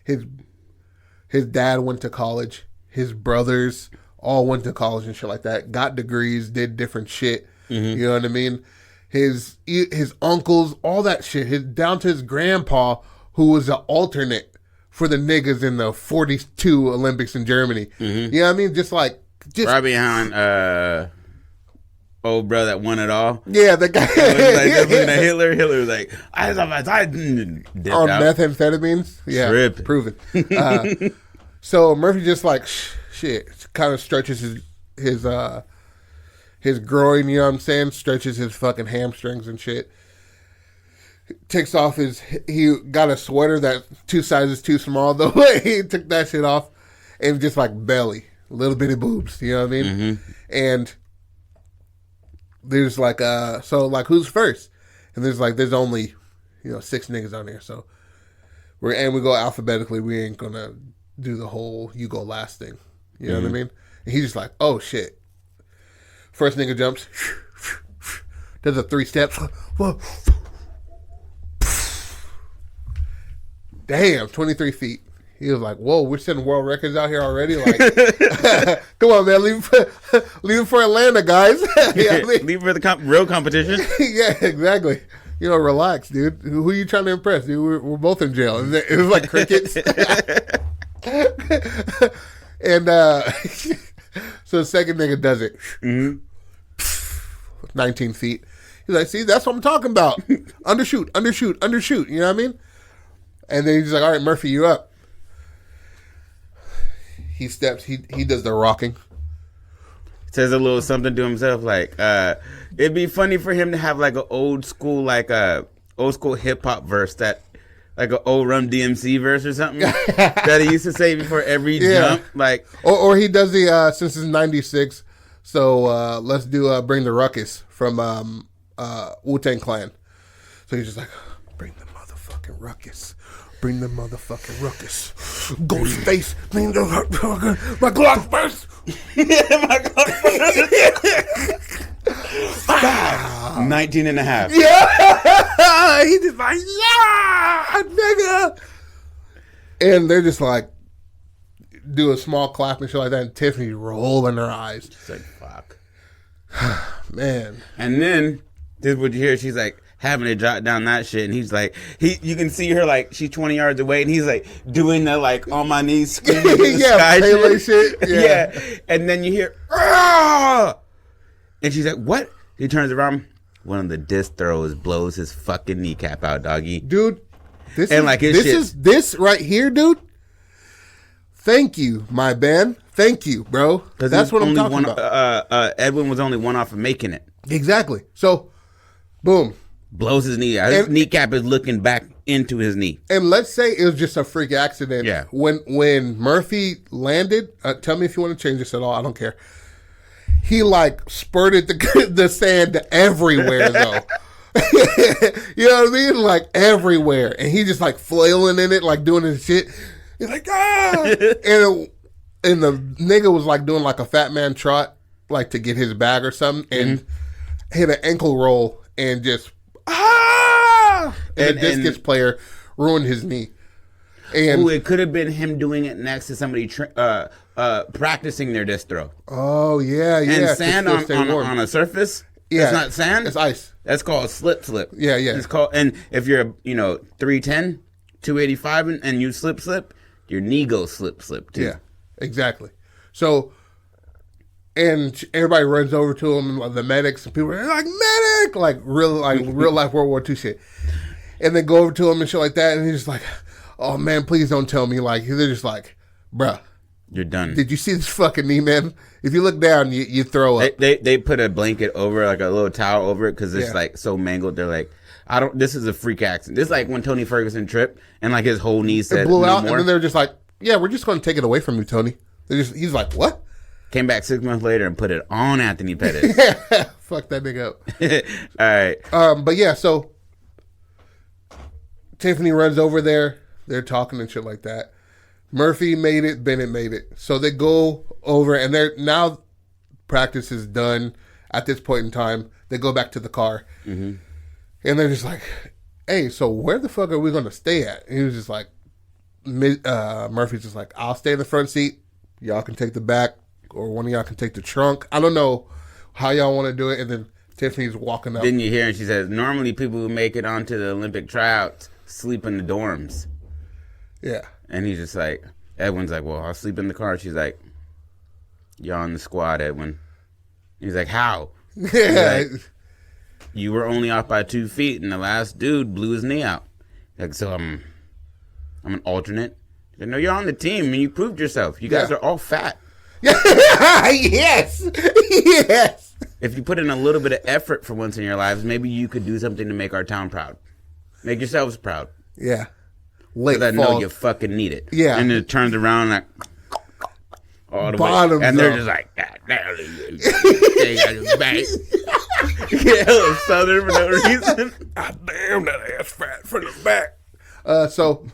His dad went to college. His brothers all went to college and shit like that. Got degrees, did different shit. Mm-hmm. You know what I mean? His uncles, all that shit. Down to his grandpa, who was an alternate for the niggas in the 42 Olympics in Germany. Mm-hmm. You know what I mean? Just right behind old brother that won it all. Yeah, the guy. Hitler was like, I dipped on out. methamphetamines. Yeah, Tripping. Proven. So Murphy just like shit, kind of stretches his groin. You know what I'm saying? Stretches his fucking hamstrings and shit. Takes off he got a sweater that 2 sizes too small though. He took that shit off and just like belly, a little bitty boobs, you know what I mean? Mm-hmm. And there's like so like who's first? And there's only, you know, 6 niggas on there, so we go alphabetically. We ain't gonna do the whole you go last thing. You know what I mean? And he's just like, oh shit. First nigga jumps, does a 3 steps. Damn, 23 feet. He was like, whoa, we're setting world records out here already? Like, come on, man. Leave him for Atlanta, guys. Yeah, leave for the real competition. Yeah, exactly. You know, relax, dude. Who are you trying to impress, dude? We're both in jail. It was like crickets. And so the second nigga does it. Mm-hmm. 19 feet. He's like, see, that's what I'm talking about. Undershoot. You know what I mean? And then he's like, all right, Murphy, you up. He steps, he does the rocking. Says a little something to himself, like, it'd be funny for him to have like an old school hip hop verse that, like an old Rum DMC verse or something that he used to say before every jump. Like, or he does the, since it's 96, so let's do Bring the Ruckus from Wu-Tang Clan. So he's just like, bring the motherfucking ruckus. Bring the motherfucking ruckus. Ghostface. Bring the my Glock first. Yeah, my Glock first. 19 and a half. Yeah. He just like, yeah, nigga. And they're just like, do a small clap and shit like that, and Tiffany rolling her eyes. She's like, fuck. Man. And then, this is what you hear, she's like, having to jot down that shit, and he's like, you can see her like she's 20 yards away, and he's like doing the like on my knees screaming to the sky shit. Yeah. And then you hear, "Ah!" And she's like, what? He turns around, one of the disc throwers blows his fucking kneecap out, doggy. Dude, this right here, dude. Thank you, my man. Thank you, bro. That's what I'm talking about. Edwin was only one off of making it. Exactly. So, boom. Blows his knee out. His kneecap is looking back into his knee. And let's say it was just a freak accident. Yeah. When Murphy landed, tell me if you want to change this at all. I don't care. He like spurted the sand everywhere though. You know what I mean? Like everywhere. And he just like flailing in it, like doing his shit. He's like, ah! and the nigga was like doing like a fat man trot, like to get his bag or something, and hit an ankle roll and just and the discus player ruined his knee. And it could have been him doing it next to somebody practicing their disc throw. Oh yeah. And sand on a surface. Yeah, it's not sand. It's ice. That's called slip. Yeah. It's called. And if you're 310, 285, and you slip, your knee goes slip too. Yeah, exactly. So. And everybody runs over to him, and the medics and people are like, medic! Like real life World War II shit. And they go over to him and shit like that, and he's just like, oh man, please don't tell me. Like, they're just like, bruh. You're done. Did you see this fucking knee, man? If you look down, you throw up. They put a blanket over, like a little towel over it, because it's like so mangled. They're like, this is a freak accident. This is like when Tony Ferguson tripped, and like his whole knee said, it blew out, more. and then they're just like, yeah, we're just going to take it away from you, Tony. He's like, what? Came back 6 months later and put it on Anthony Pettis. Fuck that nigga up. All right. But yeah, so Tiffany runs over there. They're talking and shit like that. Murphy made it. Bennett made it. So they go over, and they're now practice is done. At this point in time, they go back to the car, and they're just like, "Hey, so where the fuck are we going to stay at?" And he was just like, Murphy's just like, "I'll stay in the front seat. Y'all can take the back." Or one of y'all can take the trunk. I don't know how y'all want to do it. And then Tiffany's walking up. Didn't you hear? And she says, normally people who make it onto the Olympic tryouts sleep in the dorms. Yeah. And he's just like, Edwin's like, well, I'll sleep in the car. She's like, y'all in the squad, Edwin. He's like, how? Yeah. Like, you were only off by 2 feet, and the last dude blew his knee out. Like, so I'm an alternate. He's like, no, you're on the team, and you proved yourself. You guys are all fat. Yes. If you put in a little bit of effort for once in your lives, maybe you could do something to make our town proud. Make yourselves proud. Yeah. Because I know you fucking need it. Yeah. And it turns around like all the bottoms way. And they're just like, God damn it. Yeah, Southern for no reason. God damn that ass fat from the back. So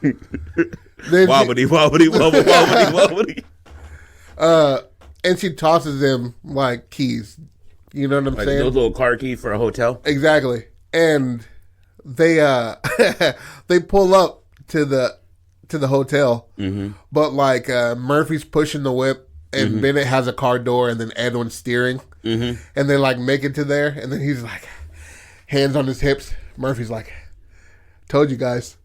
wobbly. And she tosses him like keys. You know what I'm saying? Those little car keys for a hotel. Exactly. And they they pull up to the hotel, but like Murphy's pushing the whip, and Bennett has a car door, and then Edwin's steering, and they like make it to there, and then he's like, hands on his hips. Murphy's like, told you guys.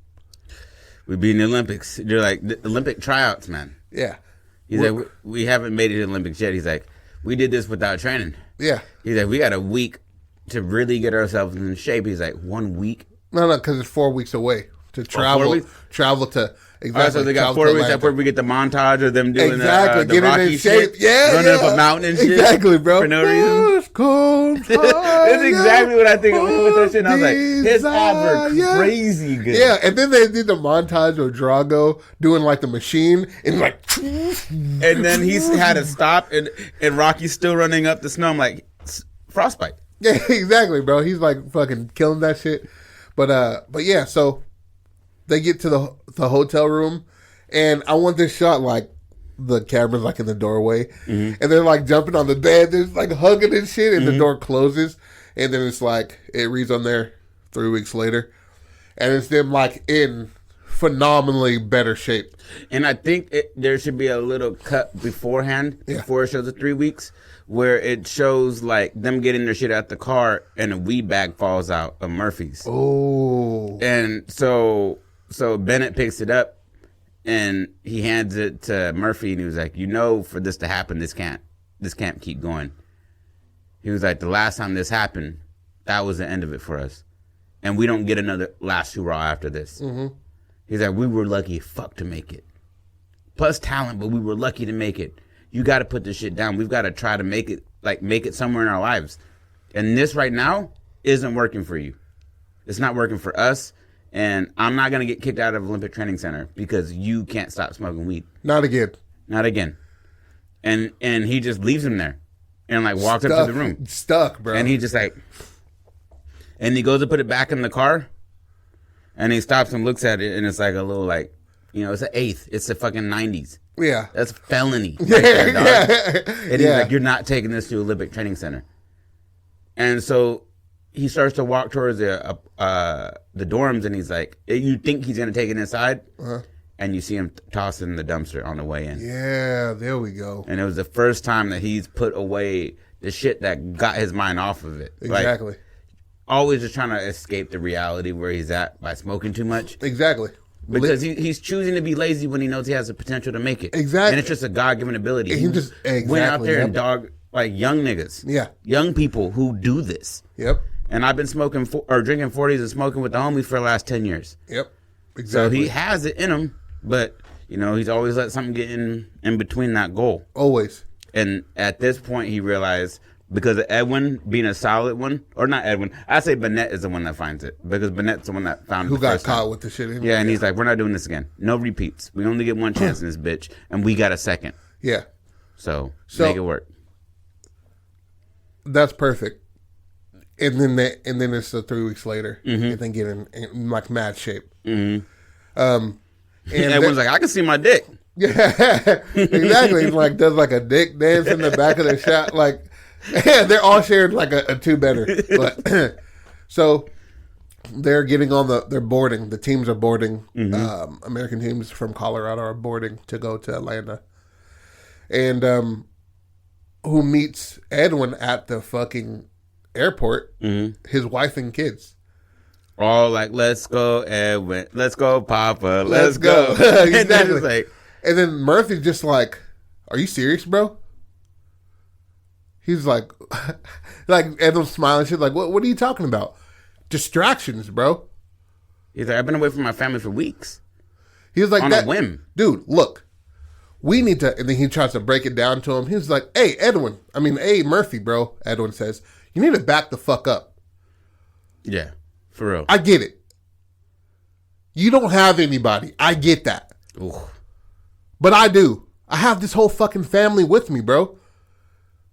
We beat in the Olympics. They're like, the Olympic tryouts, man. Yeah. He's like, we haven't made it to the Olympics yet. He's like, we did this without training. Yeah. He's like, we got a week to really get ourselves in shape. He's like, 1 week? No, because it's 4 weeks away to travel. Travel to exactly. So they got 4 weeks. That's where we get the montage of them doing the getting Rocky in shape. Shit, yeah, running up a mountain and shit. Exactly, bro. For no reason. That's exactly what I think with that shit. And I was like, his abs are crazy good. Yeah, and then they did the montage of Drago doing like the machine and like, and then he's had to stop, and Rocky's still running up the snow. I'm like, frostbite. Yeah, exactly, bro. He's like fucking killing that shit. But yeah, so they get to the hotel room, and I want this shot like the camera's like in the doorway, and they're like jumping on the bed, they're like hugging and shit, and the door closes, and then it's like it reads on there 3 weeks later, and it's them like in phenomenally better shape. And I think there should be a little cut beforehand, before it shows the 3 weeks, where it shows like them getting their shit out the car and a weed bag falls out of Murphy's. Oh. And so Bennett picks it up and he hands it to Murphy and he was like, for this to happen, this can't keep going. He was like, the last time this happened, that was the end of it for us. And we don't get another last hurrah after this. Mm-hmm. He's like, we were lucky as fuck to make it. Plus talent, but we were lucky to make it. You got to put this shit down. We've got to try to make it somewhere in our lives. And this right now isn't working for you. It's not working for us. And I'm not going to get kicked out of Olympic Training Center because you can't stop smoking weed. Not again. Not again. And he just leaves him there and like walks up to the room. Stuck, bro. And he just like, and he goes to put it back in the car. And he stops and looks at it, and it's like a little like, it's an eighth. It's the fucking 90s. Yeah. That's felony. Right there, dog. Yeah. And he's like, you're not taking this to Olympic Training Center. And so he starts to walk towards the dorms, and he's like, you think he's going to take it inside, and you see him tossing the dumpster on the way in. Yeah, there we go. And it was the first time that he's put away the shit that got his mind off of it. Exactly. Like, always just trying to escape the reality where he's at by smoking too much. Exactly. Because he's choosing to be lazy when he knows he has the potential to make it. Exactly. And it's just a God-given ability. He just went out there and dog like young niggas. Yeah. Young people who do this. Yep. And I've been smoking or drinking 40s and smoking with the homies for the last 10 years. Yep. Exactly. So he has it in him, but he's always let something get in between that goal. Always. And at this point he realized, because of Edwin being a solid one, or not Edwin, I say Bennet is the one that finds it, because Bennet's the one that found it. Who got caught with the shit anyway. Yeah, and he's like, we're not doing this again. No repeats. We only get one chance in this bitch, and we got a second. Yeah. So make it work. That's perfect. And then it's 3 weeks later, and then get in like mad shape. Mm-hmm. And Edwin's like, I can see my dick. Yeah, exactly. He's like, does like a dick dance in the back of the shot, like. They're all shared like a two better. But so they're getting on they're boarding. The teams are boarding. Mm-hmm. American teams from Colorado are boarding to go to Atlanta. And who meets Edwin at the fucking airport? Mm-hmm. His wife and kids. All like, let's go, Edwin. Let's go, Papa. Let's go. Exactly. And then Murphy's just like, are you serious, bro? He's like Edwin's smiling shit. Like, what are you talking about? Distractions, bro. He's like, I've been away from my family for weeks. He was like, on a whim. Dude, look, we need to, and then he tries to break it down to him. He was like, hey, Murphy, bro, Edwin says, you need to back the fuck up. Yeah, for real. I get it. You don't have anybody. I get that. Ooh. But I do. I have this whole fucking family with me, bro.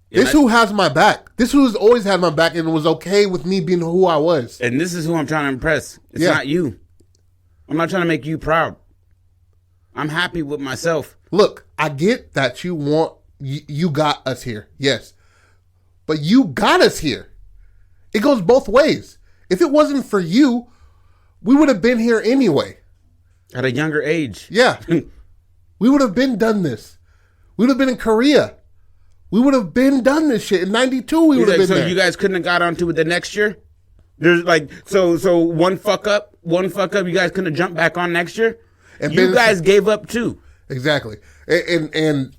This who has my back. This who's always had my back and was okay with me being who I was. And this is who I'm trying to impress. It's not you. I'm not trying to make you proud. I'm happy with myself. Look, I get that you got us here. Yes. But you got us here. It goes both ways. If it wasn't for you, we would have been here anyway. At a younger age. Yeah. We would have been done this. We would have been in Korea. We would have been done this shit. In 92, we would have been there. So you guys couldn't have got onto it the next year? There's like, so one fuck up, you guys couldn't have jumped back on next year? And you guys gave up too. Exactly. And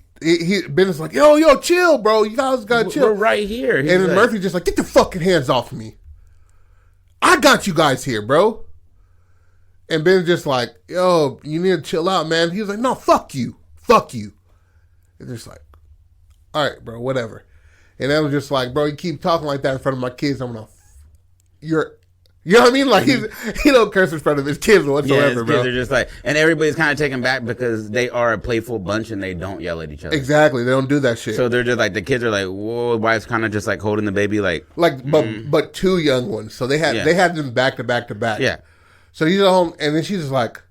Ben's like, yo, chill, bro. You guys gotta chill. We're right here. And then Murphy's just like, get the fucking hands off of me. I got you guys here, bro. And Ben's just like, yo, you need to chill out, man. He was like, no, fuck you. Fuck you. And just like, all right, bro, whatever. And I was just like, bro, you keep talking like that in front of my kids, I'm gonna, you know what I mean? Like, he don't curse in front of his kids whatsoever, his bro. Kids are just like, and everybody's kind of taken back because they are a playful bunch and they don't yell at each other. Exactly, they don't do that shit. So they're just like, the kids are like, whoa, the wife's kind of just like holding the baby, but two young ones. So they had them back to back to back. Yeah. So he's at home, and then she's just like,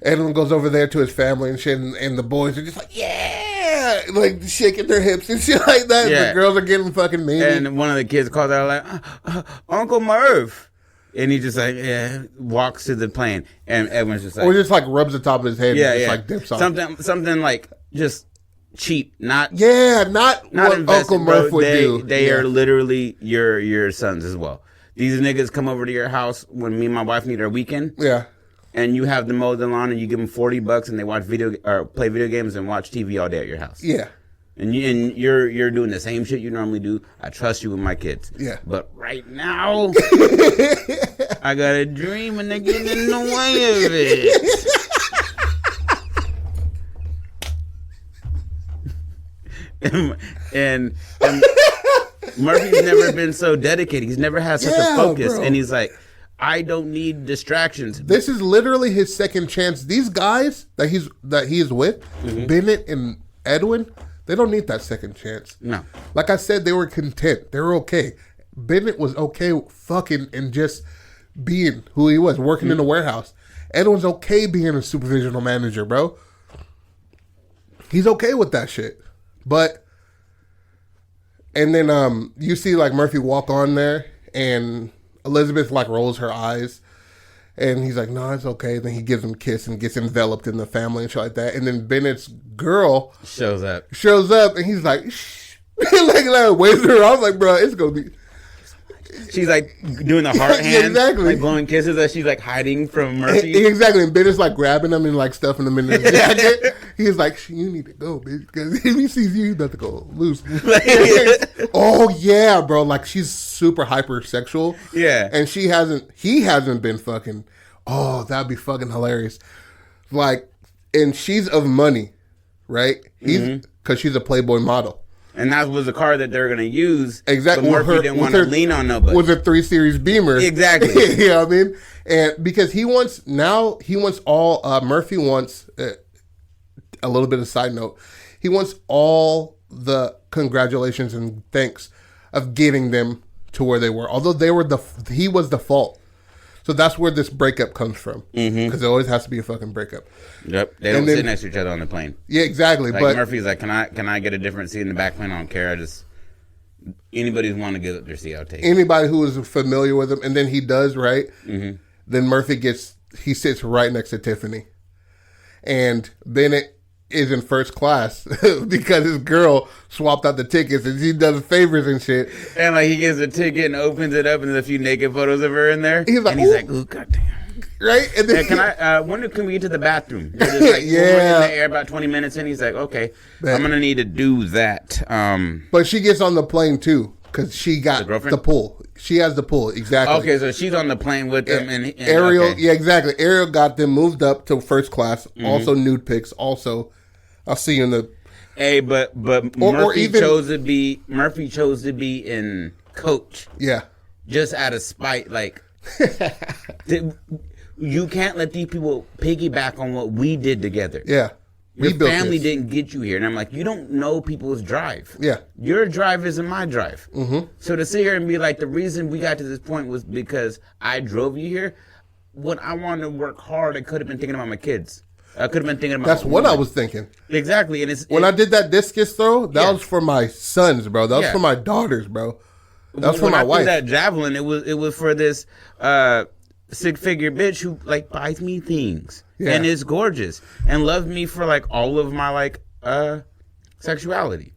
Edwin goes over there to his family and shit, and the boys are just like, yeah, like shaking their hips and shit like that. Yeah. The girls are getting fucking mean. And one of the kids calls out like, Uncle Merv. And he just like walks to the plane, and Edwin's just like, or just like rubs the top of his head, and just like dips off. Something like just cheap, not not what Uncle Murph would do. They are literally your sons as well. These niggas come over to your house when me and my wife need our weekend. Yeah. And you have them mow the lawn, and you give them $40, and they watch play video games and watch TV all day at your house. Yeah. And you're doing the same shit you normally do. I trust you with my kids. Yeah. But right now, I got a dream, and they're getting in the way of it. and Murphy's never been so dedicated. He's never had such a focus, bro. And he's like, I don't need distractions. This is literally his second chance. These guys that he is with, Bennet and Eddwin, they don't need that second chance. No. Like I said, they were content. They were okay. Bennet was okay fucking and just being who he was, working in the warehouse. Edwin's okay being a supervisional manager, bro. He's okay with that shit. But, and then you see like Murphy walk on there, and Elizabeth like rolls her eyes. And he's like, no, it's okay. Then he gives him a kiss and gets enveloped in the family and shit like that. And then Bennett's girl shows up, and he's like, shh. like waves her off, like, bro, it's gonna be. She's like doing the heart hand, yeah, exactly, like blowing kisses as she's like hiding from Murphy. Exactly, and Bennett's like grabbing him and like stuffing him in his jacket. He's like, you need to go, bitch, because if he sees you, he's about to go loose. Oh yeah, bro, like she's super hypersexual. Yeah, and he hasn't been fucking. Oh, that'd be fucking hilarious. Like, and she's of money, right? Because she's a Playboy model. And that was the car that they're going to use. Exactly. But Murphy didn't want to lean on nobody. With a 3 Series Beamer. Exactly. You know what I mean? And because Murphy wants, a little bit of side note, he wants all the congratulations and thanks of getting them to where they were. Although he was the fault. So that's where this breakup comes from. Because it always has to be a fucking breakup. Yep. They don't sit next to each other on the plane. Yeah, exactly. Like but Murphy's like, can I get a different seat in the back plane? I don't care. Anybody who want to give up their seat, I'll take it. Anybody who is familiar with him. And then he does, right? Then Murphy he sits right next to Tiffany. And Bennet is in first class because his girl swapped out the tickets and she does favors and shit. And like he gets a ticket and opens it up and there's a few naked photos of her in there. He's like, ooh, goddamn. Right? And then when can we get to the bathroom? Just like, we're in the air about 20 minutes in. He's like, okay, I'm going to need to do that. But she gets on the plane too because she got the pool. She has the pool, exactly. Okay, so she's on the plane with them. And Ariel, okay. Yeah, exactly. Ariel got them moved up to first class. Also nude pics. Also, I'll see you in the... Hey, but Murphy chose to be in coach. Yeah. Just out of spite, like... You can't let these people piggyback on what we did together. Yeah. Your family didn't get you here. And I'm like, you don't know people's drive. Yeah. Your drive isn't my drive. So to sit here and be like, the reason we got to this point was because I drove you here. When I wanted to work hard, I could have been thinking about my kids. I could have been thinking about... That's what I was thinking. Exactly. And when I did that discus throw, that was for my sons, bro. That was for my daughters, bro. That was for my wife. When I threw that javelin, it was for this... 6-figure bitch who like buys me things and is gorgeous and loves me for like all of my like sexuality.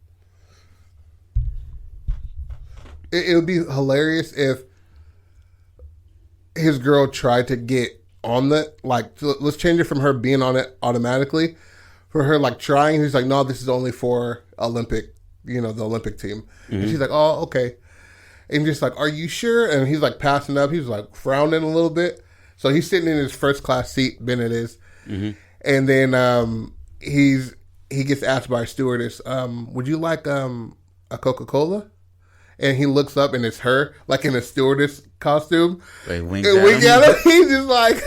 It would be hilarious if his girl tried to get on the let's change it from her being on it automatically for her like trying. He's like, no, this is only for Olympic, the Olympic team. And she's like, oh, okay. And just like, are you sure? And he's like passing up. He's like frowning a little bit. So he's sitting in his first class seat, Bennet is. And then he gets asked by a stewardess, would you like a Coca-Cola? And he looks up and it's her, like in a stewardess costume. They wink at him. He's just like,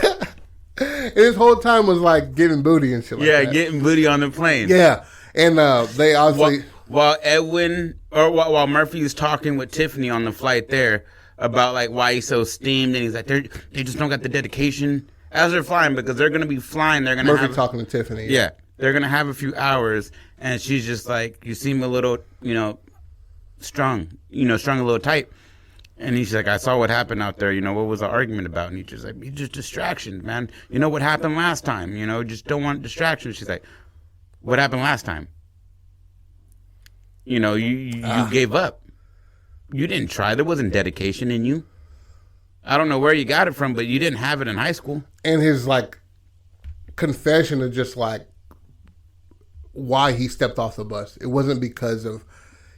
and his whole time was like getting booty and shit like that. Yeah, getting booty on the plane. Yeah. And they obviously... While Murphy's talking with Tiffany on the flight there about like why he's so steamed, and he's like, they just don't got the dedication as they're flying because they're gonna be flying. They're gonna Murphy talking to Tiffany. Yeah, they're gonna have a few hours, and she's just like, you seem a little, strung a little tight. And he's like, I saw what happened out there. You know, what was the argument about? And he's just like, it's just distraction, man. You know what happened last time? You know, just don't want distraction. She's like, what happened last time? You know, you gave up. You didn't try. There wasn't dedication in you. I don't know where you got it from, but you didn't have it in high school. And his, like, confession of just, like, why he stepped off the bus. It wasn't because of...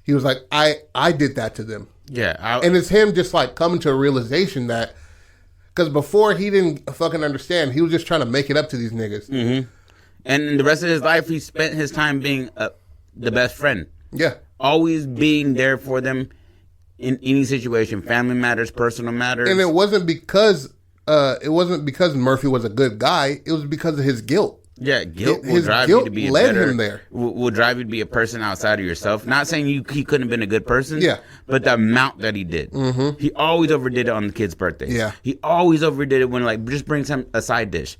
He was like, I did that to them. Yeah. And it's him just, like, coming to a realization that... Because before, he didn't fucking understand. He was just trying to make it up to these niggas. Mm-hmm. And the rest of his life, he spent his time being the best friend. Yeah. Always being there for them in any situation. Family matters, personal matters. And it wasn't because Murphy was a good guy. It was because of his guilt. Yeah, guilt will drive you to be him there. Will drive you to be a person outside of yourself. Not saying he couldn't have been a good person. Yeah. But the amount that he did. Mm-hmm. He always overdid it on the kids' birthdays. Yeah. He always overdid it when, like, just bring a side dish.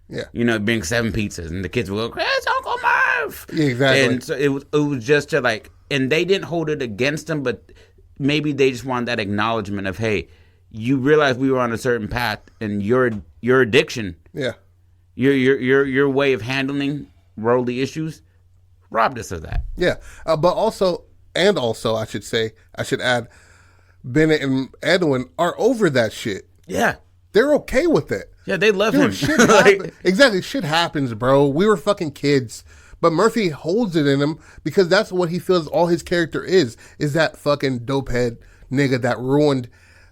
Yeah. You know, bring 7 pizzas and the kids will go, Chris, Uncle Murph. Yeah, exactly. And so it was just to, like, and they didn't hold it against him, but maybe they just wanted that acknowledgement of, hey, you realize we were on a certain path and your addiction. Yeah. Your way of handling worldly issues robbed us of that. Yeah, but also I should add, Bennet and Eddwin are over that shit. Yeah, they're okay with it. Yeah, they love him. Shit happens. Exactly, shit happens, bro. We were fucking kids, but Murphy holds it in him because that's what he feels. All his character is that fucking dopehead nigga that ruined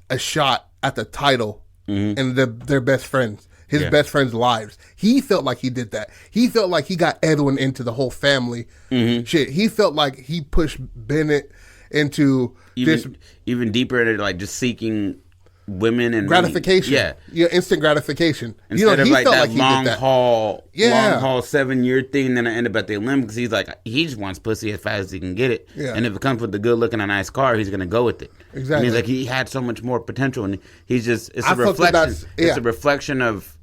a shot at the title and their best friends. His best friends' lives. He felt like he did that. He felt like he got Edwin into the whole family shit. He felt like he pushed Bennet into even deeper into, like, just seeking women and gratification. Instant gratification. Instead of, he like, felt that like he long did that. haul 7-year thing. Then I end up at the Olympics. He's like, he just wants pussy as fast as he can get it. Yeah. And if it comes with a good looking, a nice car, he's gonna go with it. Exactly. And he's like, he had so much more potential, and he's just it's a reflection. It's a reflection of.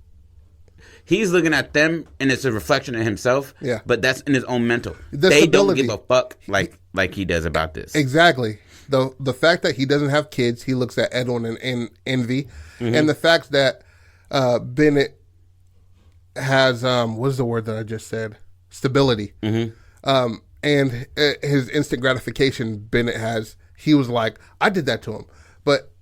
He's looking at them, and it's a reflection of himself. Yeah. But that's in his own mental. The they stability. don't give a fuck like he does about this. Exactly. The fact that he doesn't have kids, he looks at Edwin in envy, and the fact that Bennet has what is the word that I just said? Stability. And his instant gratification Bennet has. He was like, I did that to him, but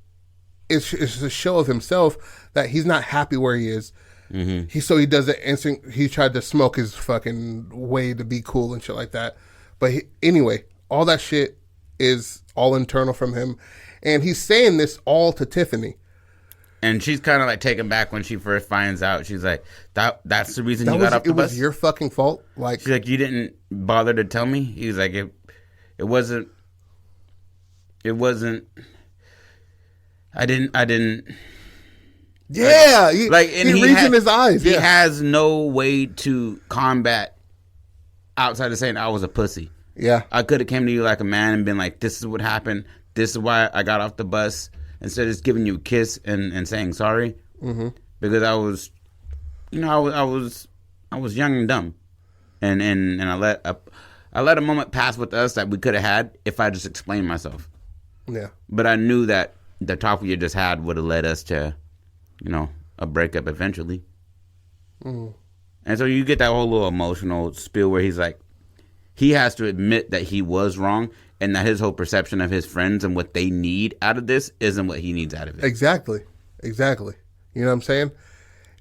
it's a show of himself that he's not happy where he is. He does it instant. He tried to smoke his fucking way to be cool and shit like that. But anyway, all that shit is all internal from him, and he's saying this all to Tiffany. And she's kind of like taken back when she first finds out. She's like, "That's the reason you got off the bus. It was your fucking fault." Like, she's like, "You didn't bother to tell me." He's like, "It wasn't. I didn't." Yeah, he reads in his eyes. He has no way to combat outside of saying I was a pussy. Yeah, I could have came to you like a man and been like, "This is what happened. This is why I got off the bus." Instead of just giving you a kiss and saying sorry, because I was young and dumb, and I let a moment pass with us that we could have had if I just explained myself. Yeah, but I knew that the talk we just had would have led us to, a breakup eventually. And so you get that whole little emotional spiel where he's like, he has to admit that he was wrong and that his whole perception of his friends and what they need out of this isn't what he needs out of it. Exactly. You know what I'm saying?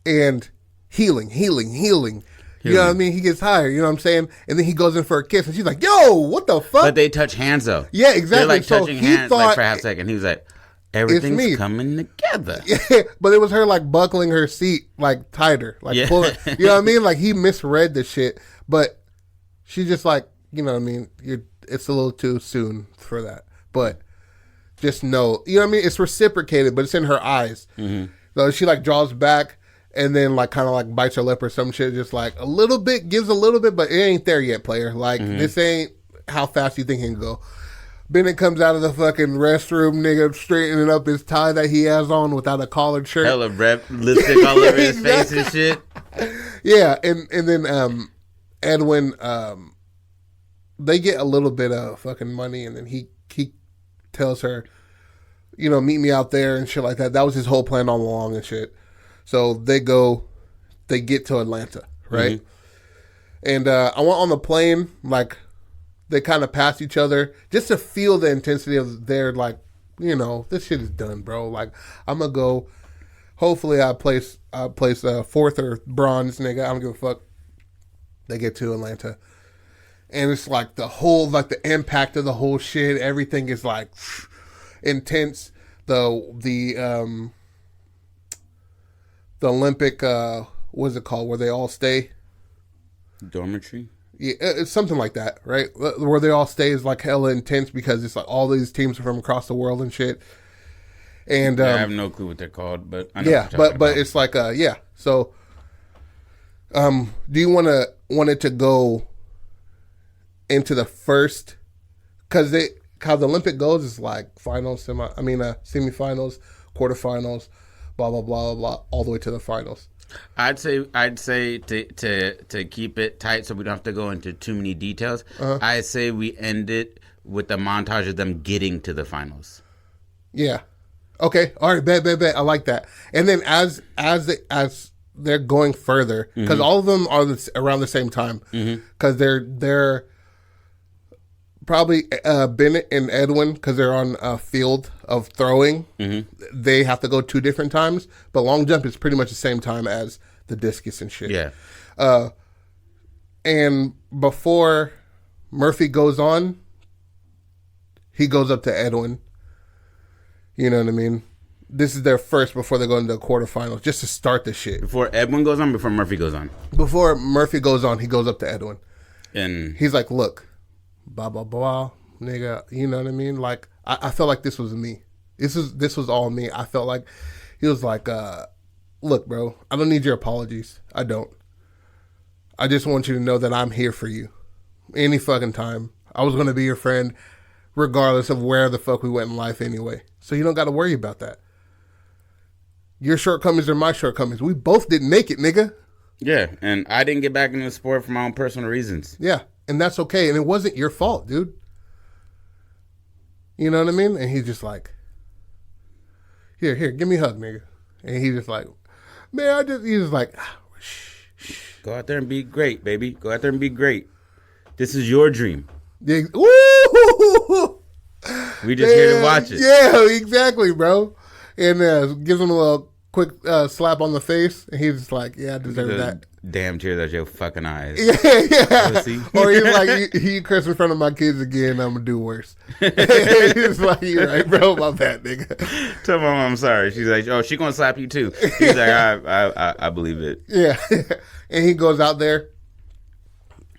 And healing. You know what I mean? He gets higher, you know what I'm saying? And then he goes in for a kiss and she's like, yo, what the fuck? But they touch hands though. Yeah, exactly. They're like touching hands like for half a second. He was like, everything's coming together. Yeah, but it was her like buckling her seat like tighter, like pulling. You know what I mean? Like he misread the shit, but she's just like, you know what I mean? It's a little too soon for that. But just know, you know what I mean? It's reciprocated, but it's in her eyes. So she like draws back and then like kind of like bites her lip or some shit, just like a little bit, gives a little bit, but it ain't there yet, player. Like this ain't how fast you think it can go. Bennet comes out of the fucking restroom, nigga, straightening up his tie that he has on without a collared shirt. Hella lipstick all over his face and shit. Yeah, and then Edwin, they get a little bit of fucking money, and then he tells her, meet me out there and shit like that. That was his whole plan all along and shit. So they get to Atlanta, right? Mm-hmm. And I went on the plane, like, they kind of passed each other just to feel the intensity of their, like, this shit is done, bro. Like, I'm going to go, hopefully I place fourth or bronze, nigga. I don't give a fuck. They get to Atlanta. And it's like the impact of the whole shit. Everything is like intense. The Olympic, what's it called? Where they all stay? Dormitory? Yeah, it's something like that, right? Where they all stay is like hella intense because it's like all these teams from across the world and shit. And I have no clue what they're called, but I know yeah, but it's like yeah. So, do you want it to go into the first? Because how the Olympic goes is like finals, semifinals, quarterfinals, blah blah blah blah blah, all the way to the finals. I'd say to keep it tight so we don't have to go into too many details. I'd say we end it with a montage of them getting to the finals. Yeah. Okay. All right. Bet. I like that. And then as they're going further, because all of them are around the same time, because they're probably Bennet and Eddwin, because they're on a field of throwing. They have to go 2 different times, but long jump is pretty much the same time as the discus and shit. Yeah. And before Murphy goes on, he goes up to Eddwin. You know what I mean? This is their first before they go into the quarterfinals, just to start the shit. Before Edwin goes on, before Murphy goes on? Before Murphy goes on, he goes up to Eddwin. And he's like, look, blah, blah, blah, nigga, you know what I mean? Like, I felt like this was me. This was all me. I felt like, he was like, look, bro, I don't need your apologies. I don't. I just want you to know that I'm here for you. Any fucking time. I was going to be your friend, regardless of where the fuck we went in life anyway. So you don't got to worry about that. Your shortcomings are my shortcomings. We both didn't make it, nigga. Yeah, and I didn't get back into the sport for my own personal reasons. Yeah, and that's okay. And it wasn't your fault, dude. You know what I mean? And he's just like, here, give me a hug, nigga. And he's just like, man, he's just like, shh. Go out there and be great, baby. Go out there and be great. This is your dream. Yeah. Woo! We just here to watch it. Yeah, exactly, bro. And gives him a little quick slap on the face, and he's just like, "Yeah, I deserve that." Damn tears out your fucking eyes. Yeah. Or he's like, "You curse in front of my kids again, I'm gonna do worse." He's like, "You're right, bro. My bad, nigga." Tell my mom I'm sorry. She's like, "Oh, she gonna slap you too." He's like, "I believe it." Yeah. And he goes out there,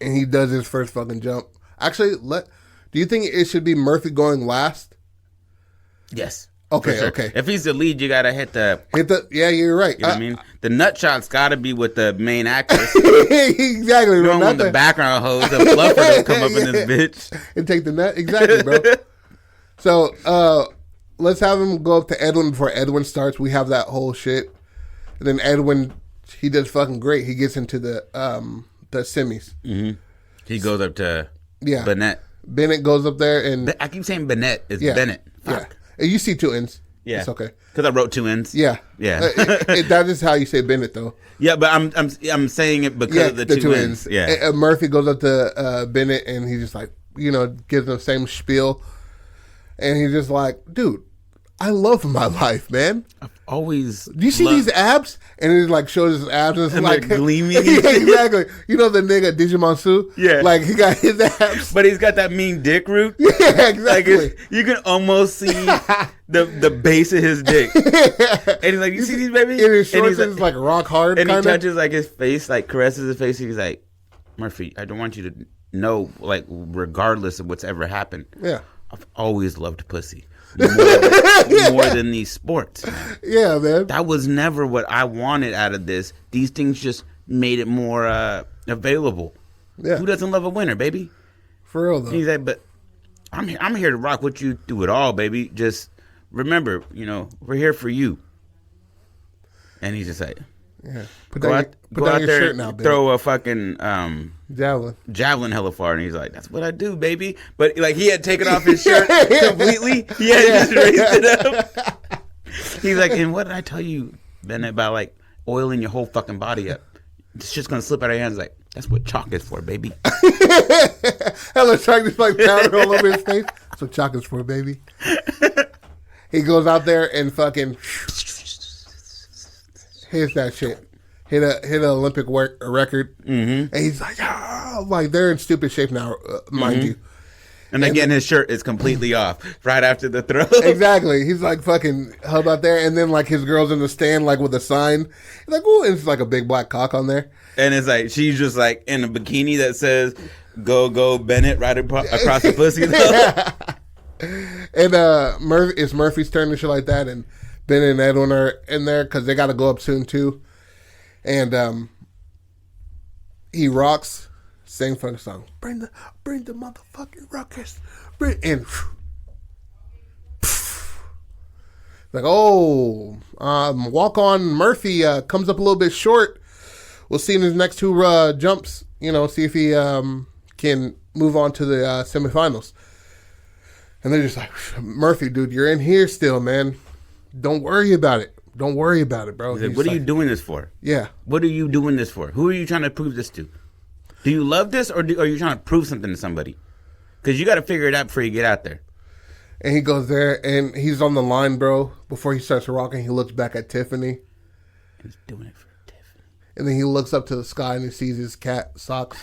and he does his first fucking jump. Actually, do you think it should be Murphy going last? Yes. Okay, sure. Okay. If he's the lead, you gotta hit the. Yeah, you're right. You know what I mean? The nut shot's gotta be with the main actress. Exactly. You don't want the background hose, the fluffer to come up in this bitch and take the nut. Exactly, bro. So let's have him go up to Eddwin before Eddwin starts. We have that whole shit, and then Eddwin, he does fucking great. He gets into the semis. Mm-hmm. He goes up to Bennet. Bennet goes up there and I keep saying Bennet. It's Bennet. Fuck. Yeah. You see 2 N's. Yeah, it's okay. Because I wrote 2 N's. Yeah. That is how you say Bennet, though. Yeah, but I'm saying it because of the two N's. Yeah. And Murphy goes up to Bennet, and he's just like, gives him the same spiel, and he's just like, dude, I love my life, man. I've always. Do you see these abs? And he like shows his abs, and it's and like they're gleaming. Yeah, exactly. You know the nigga Digimon Su? Yeah, like he got his abs, but he's got that mean dick root. Yeah, exactly. Like you can almost see the base of his dick. And he's like, "You see these, baby?" And his shorts is like rock hard. And kinda. He touches like his face, like caresses his face. He's like, "Murphy, I don't want you to know, like, regardless of what's ever happened. Yeah, I've always loved pussy." More than these sports, man. Yeah, man. That was never what I wanted out of this. These things just made it more available. Yeah. Who doesn't love a winner, baby? For real, though. He's like, but I'm here to rock with you through it all, baby. Just remember, we're here for you. And he's just like, Yeah. Go out there shirt and now, baby. throw a fucking Javelin hella far, and he's like, "That's what I do, baby." But like he had taken off his shirt completely. He had just raised it up. He's like, "And what did I tell you, Bennett, about like oiling your whole fucking body up? It's just gonna slip out of your hands." Like, that's what chalk is for, baby. Hella chalk just like powder all over his face. That's what chalk is for, baby. He goes out there and fucking hits that shit. Hit an Olympic record. Mm-hmm. And he's like, like they're in stupid shape now, mind you. And again, his shirt is completely off right after the throw. Exactly. He's like fucking held out there. And then like his girl's in the stand like with a sign. He's like, oh, and it's like a big black cock on there. And it's like, she's just like in a bikini that says, go Bennett right across the pussy. And it's Murphy's turn and shit like that. And Bennet and Eddwin are in there because they got to go up soon too. And he rocks. Same fucking song. Bring the motherfucking ruckus. And like, walk on Murphy comes up a little bit short. We'll see in his next two jumps. See if he can move on to the semifinals. And they're just like, Murphy, dude, you're in here still, man. Don't worry about it. Don't worry about it, bro. Like, what are you doing this for? Yeah. What are you doing this for? Who are you trying to prove this to? Do you love this, or are you trying to prove something to somebody? Because you got to figure it out before you get out there. And he goes there, and he's on the line, bro. Before he starts rocking, he looks back at Tiffany. He's doing it for Tiffany. And then he looks up to the sky, and he sees his cat socks.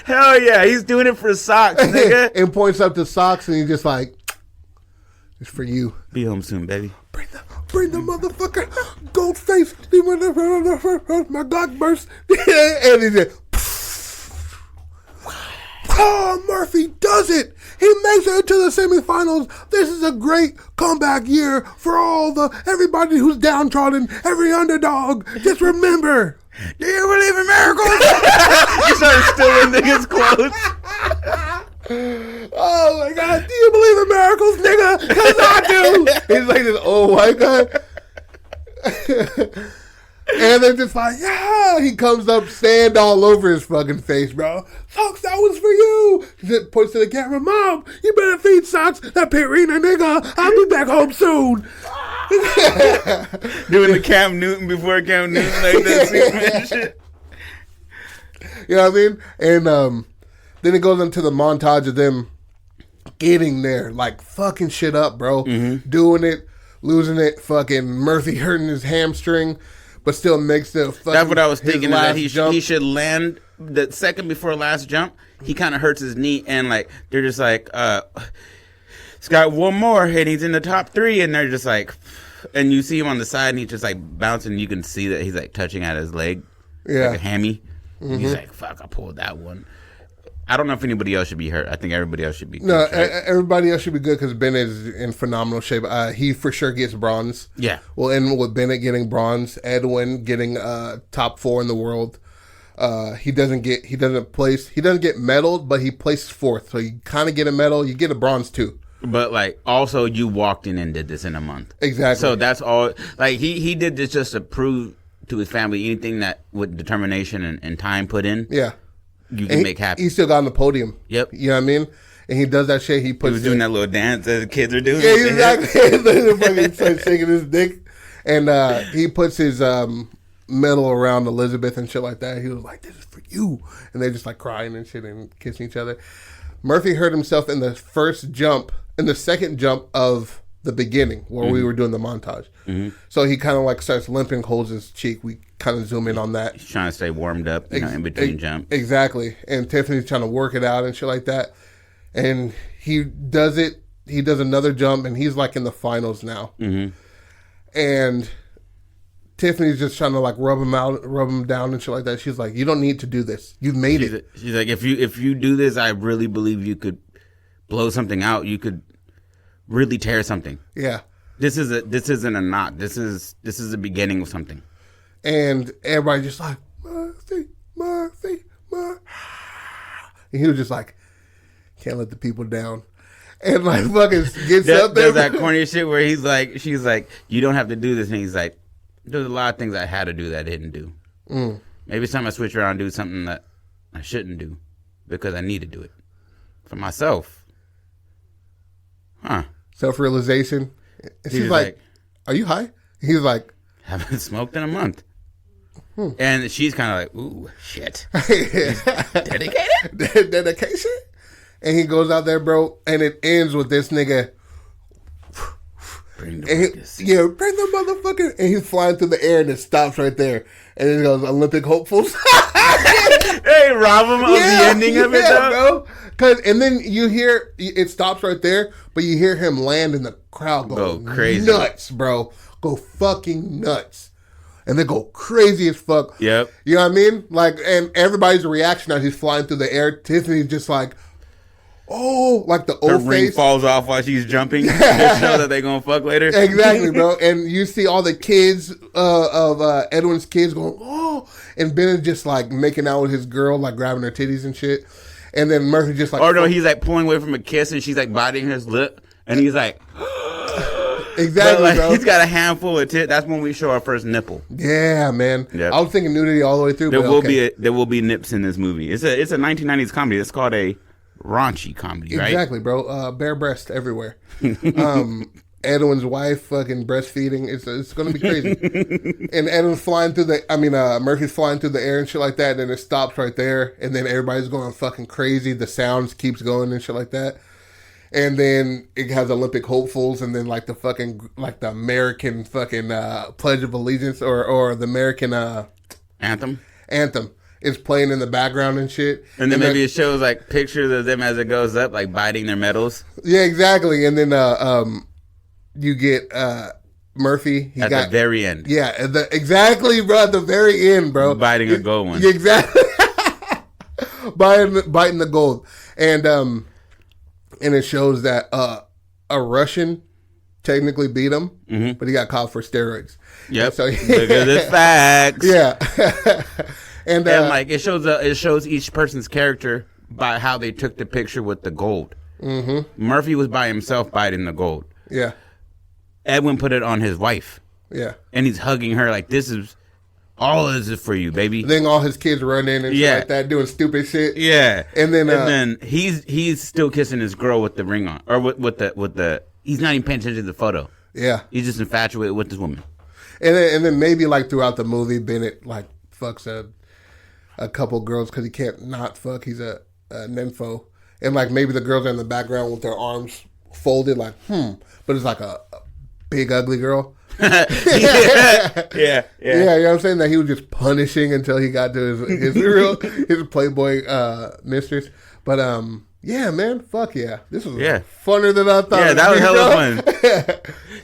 Hell yeah, he's doing it for socks, nigga. And points up to socks, and he's just like, it's for you. Be home soon, baby. Bring the motherfucker gold face. My dog burst. And he said, Murphy does it. He makes it to the semifinals. This is a great comeback year for everybody who's downtrodden, every underdog. Just remember. Do you believe in miracles? You start stealing niggas' clothes. Oh my God, do you believe in miracles, nigga? Because I do. He's like this, oh my God. And they're just like, yeah. He comes up, sand all over his fucking face, bro. Socks, that was for you. He points to the camera, Mom, you better feed Socks that Purina, nigga. I'll be back home soon. Doing the Cam Newton before Cam Newton, like that Superman shit. You know what I mean? And then it goes into the montage of them getting there, like fucking shit up, bro. Mm-hmm. Doing it, losing it, fucking Murphy hurting his hamstring, but still makes the fucking. That's what I was thinking, that he should land the second before last jump. He kind of hurts his knee, and like they're just like, it's got one more, and he's in the top 3, and they're just like, and you see him on the side, and he's just like bouncing. You can see that he's like touching at his leg, like a hammy. Mm-hmm. He's like, fuck, I pulled that one. I don't know if anybody else should be hurt. I think everybody else should be. No, everybody else should be good because Bennett is in phenomenal shape. He for sure gets bronze. Yeah. We'll end with Bennett getting bronze, Eddwin getting top 4 in the world. He doesn't get medaled, but he places 4th. So you kind of get a medal. You get a bronze too. But like, also you walked in and did this in a month. Exactly. So that's all. Like he did this just to prove to his family anything that with determination and time put in. Yeah. You can make happen. He still got on the podium. Yep. You know what I mean? And he does that shit. He was doing that little dance that the kids are doing. Yeah, exactly. He starts shaking his dick. And he puts his medal around Elizabeth and shit like that. He was like, this is for you. And they're just like crying and shit and kissing each other. Murphy hurt himself in the second jump of the beginning where we were doing the montage. Mm-hmm. So he kind of like starts limping, holds his cheek. We kind of zoom in on that. He's trying to stay warmed up, in between jumps. Exactly. And Tiffany's trying to work it out and shit like that. And he does it. He does another jump, and he's like in the finals now. Mm-hmm. And Tiffany's just trying to like rub him down and shit like that. She's like, you don't need to do this. You've made it. She's like, if you do this, I really believe you could blow something out. You could really tear something. Yeah. This isn't a knot. This is the beginning of something. And everybody just like, Murphy. And he was just like, can't let the people down. And like fucking gets up there. There's that corny shit where she's like, you don't have to do this. And he's like, there's a lot of things I had to do that I didn't do. Maybe it's time I switch around and do something that I shouldn't do because I need to do it for myself. Huh. Self-realization. She's like, are you high? He's like, haven't smoked in a month. And she's kind of like, ooh, shit. Dedicated? Dedication? And he goes out there, bro, and it ends with this nigga. Bring the bring the motherfucker. And he's flying through the air and it stops right there. And then it goes, Olympic hopefuls. Hey, rob him of the ending of it, though. Bro. And then you hear, it stops right there, but you hear him land in the crowd go crazy. Nuts, bro. Go fucking nuts. And they go crazy as fuck. Yep. You know what I mean? Like, and everybody's reaction as he's flying through the air, Tiffany's just like, oh, like the old Her face. ring falls off while she's jumping to show that they gonna fuck later. Exactly, bro. And you see all the kids of Edwin's kids going, oh, and Bennet just like making out with his girl, like grabbing her titties and shit. And then Murphy just like, or no, he's like pulling away from a kiss and she's like biting his lip, and he's like, exactly, like, bro. He's got a handful of tits. That's when we show our first nipple. Yeah, man. Yep. I was thinking nudity all the way through. There will be nips in this movie. It's a 1990s comedy. It's called a raunchy comedy, right? Exactly, bro. Bare breast everywhere. Edwin's wife fucking breastfeeding. It's going to be crazy. And Edwin's flying through Murphy's flying through the air and shit like that. And then it stops right there. And then everybody's going fucking crazy. The sounds keeps going and shit like that. And then it has Olympic hopefuls, and then like the fucking like the American fucking Pledge of Allegiance or the American anthem is playing in the background and shit. And then maybe it shows like pictures of them as it goes up, like biting their medals. Yeah, exactly. And then you get Murphy. At the very end. Yeah, exactly, bro. At the very end, bro. Biting a gold one. Exactly. biting the gold. And it shows that a Russian technically beat him, but he got caught for steroids. Yep. So, look at the facts. Yeah. and like it shows each person's character by how they took the picture with the gold. Mm-hmm. Murphy was by himself biting the gold. Yeah. Edwin put it on his wife. Yeah. And he's hugging her like, all of this is for you, baby. Then all his kids run in and shit like that, doing stupid shit. Yeah. And then he's still kissing his girl with the ring on, or with the. He's not even paying attention to the photo. Yeah. He's just infatuated with this woman. And then maybe like throughout the movie, Bennet like fucks a couple girls because he can't not fuck. He's a nympho, and like maybe the girls are in the background with their arms folded, like but it's like a big ugly girl. Yeah. You know what I'm saying? That he was just punishing until he got to his Playboy mistress. But yeah, man, fuck yeah, this was funner than I thought. Yeah, that was hella fun.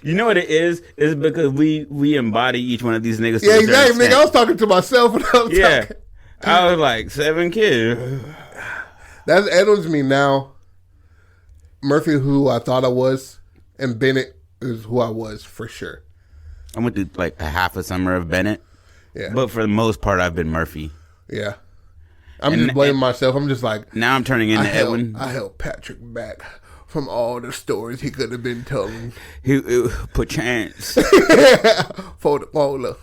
You know what it is? It's because we embody each one of these niggas. Yeah, exactly. Nigga, I was talking to myself when I was talking. I was like 7 kids. That's Edwin's me now. Murphy, who I thought I was, and Bennet is who I was for sure. I went through like a half a summer of Bennet. Yeah. But for the most part, I've been Murphy. Yeah. I'm just blaming myself. I'm just like... Now I'm turning into Edwin. I held Patrick back from all the stories he could have been telling. He put chance. For the baller.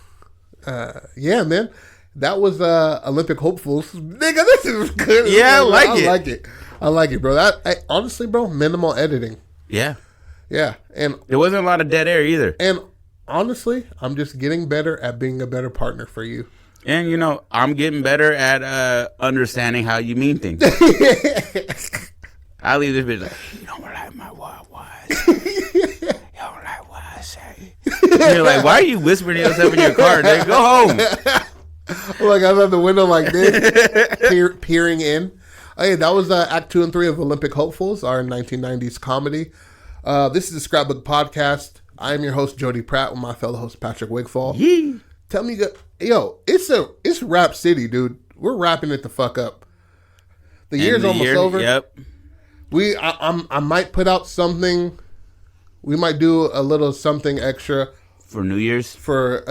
Yeah, man. That was Olympic hopefuls. Nigga, this is good. Yeah, I like it. I like it, bro. Honestly, bro, minimal editing. Yeah. Yeah. And there wasn't a lot of dead air either. And honestly, I'm just getting better at being a better partner for you. And, you know, I'm getting better at understanding how you mean things. I leave this bitch like, you don't like my words. You don't like what I say. You're like, why are you whispering to yourself in your car? Nigga, go home. Like, I was at the window like this, peering in. Hey, that was Act 2 and 3 of Olympic Hopefuls, our 1990s comedy. This is the Scrapbook Podcast. I am your host, Jody Pratt, with my fellow host, Patrick Wigfall. Yee. Tell me, yo, it's Rap City, dude. We're wrapping it the fuck up. The year's almost over. Yep. I might put out something. We might do a little something extra for New Year's. For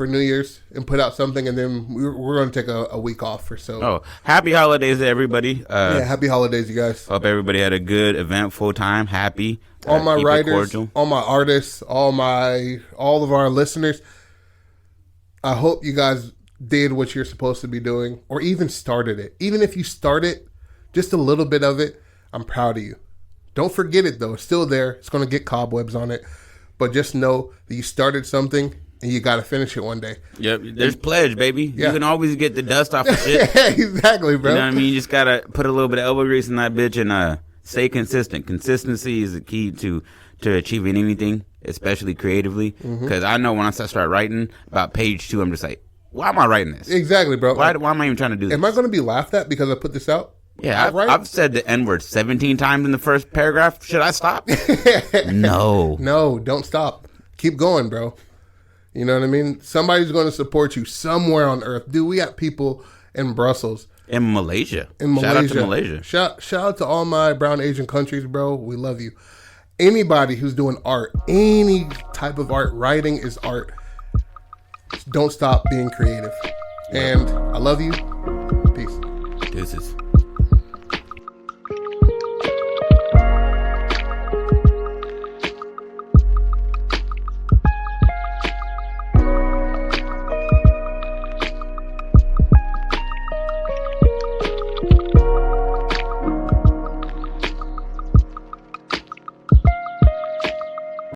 New Year's, and put out something, and then we're going to take a week off or so. Oh, happy holidays to everybody. Happy holidays, you guys. Hope everybody had a good, eventful time. Happy. All my writers, all my artists, all of our listeners. I hope you guys did what you're supposed to be doing, or even started it. Even if you started just a little bit of it, I'm proud of you. Don't forget it, though. It's still there. It's going to get cobwebs on it. But just know that you started something, and you got to finish it one day. Yep, there's pledge, baby. Yeah. You can always get the dust off of shit. Exactly, bro. You know what I mean? You just got to put a little bit of elbow grease in that bitch and stay consistent. Consistency is the key to achieving anything, especially creatively. Because I know when I start writing, about page 2, I'm just like, why am I writing this? Exactly, bro. Why am I even trying to do this? Am I going to be laughed at because I put this out? Yeah, I've said the N-word 17 times in the first paragraph. Should I stop? No. No, don't stop. Keep going, bro. You know what I mean? Somebody's going to support you somewhere on earth. Dude, we got people in Brussels. In Malaysia. Shout out to Malaysia. Shout out to all my brown Asian countries, bro. We love you. Anybody who's doing art, any type of art, writing is art. Don't stop being creative. And I love you. Peace. Deuces.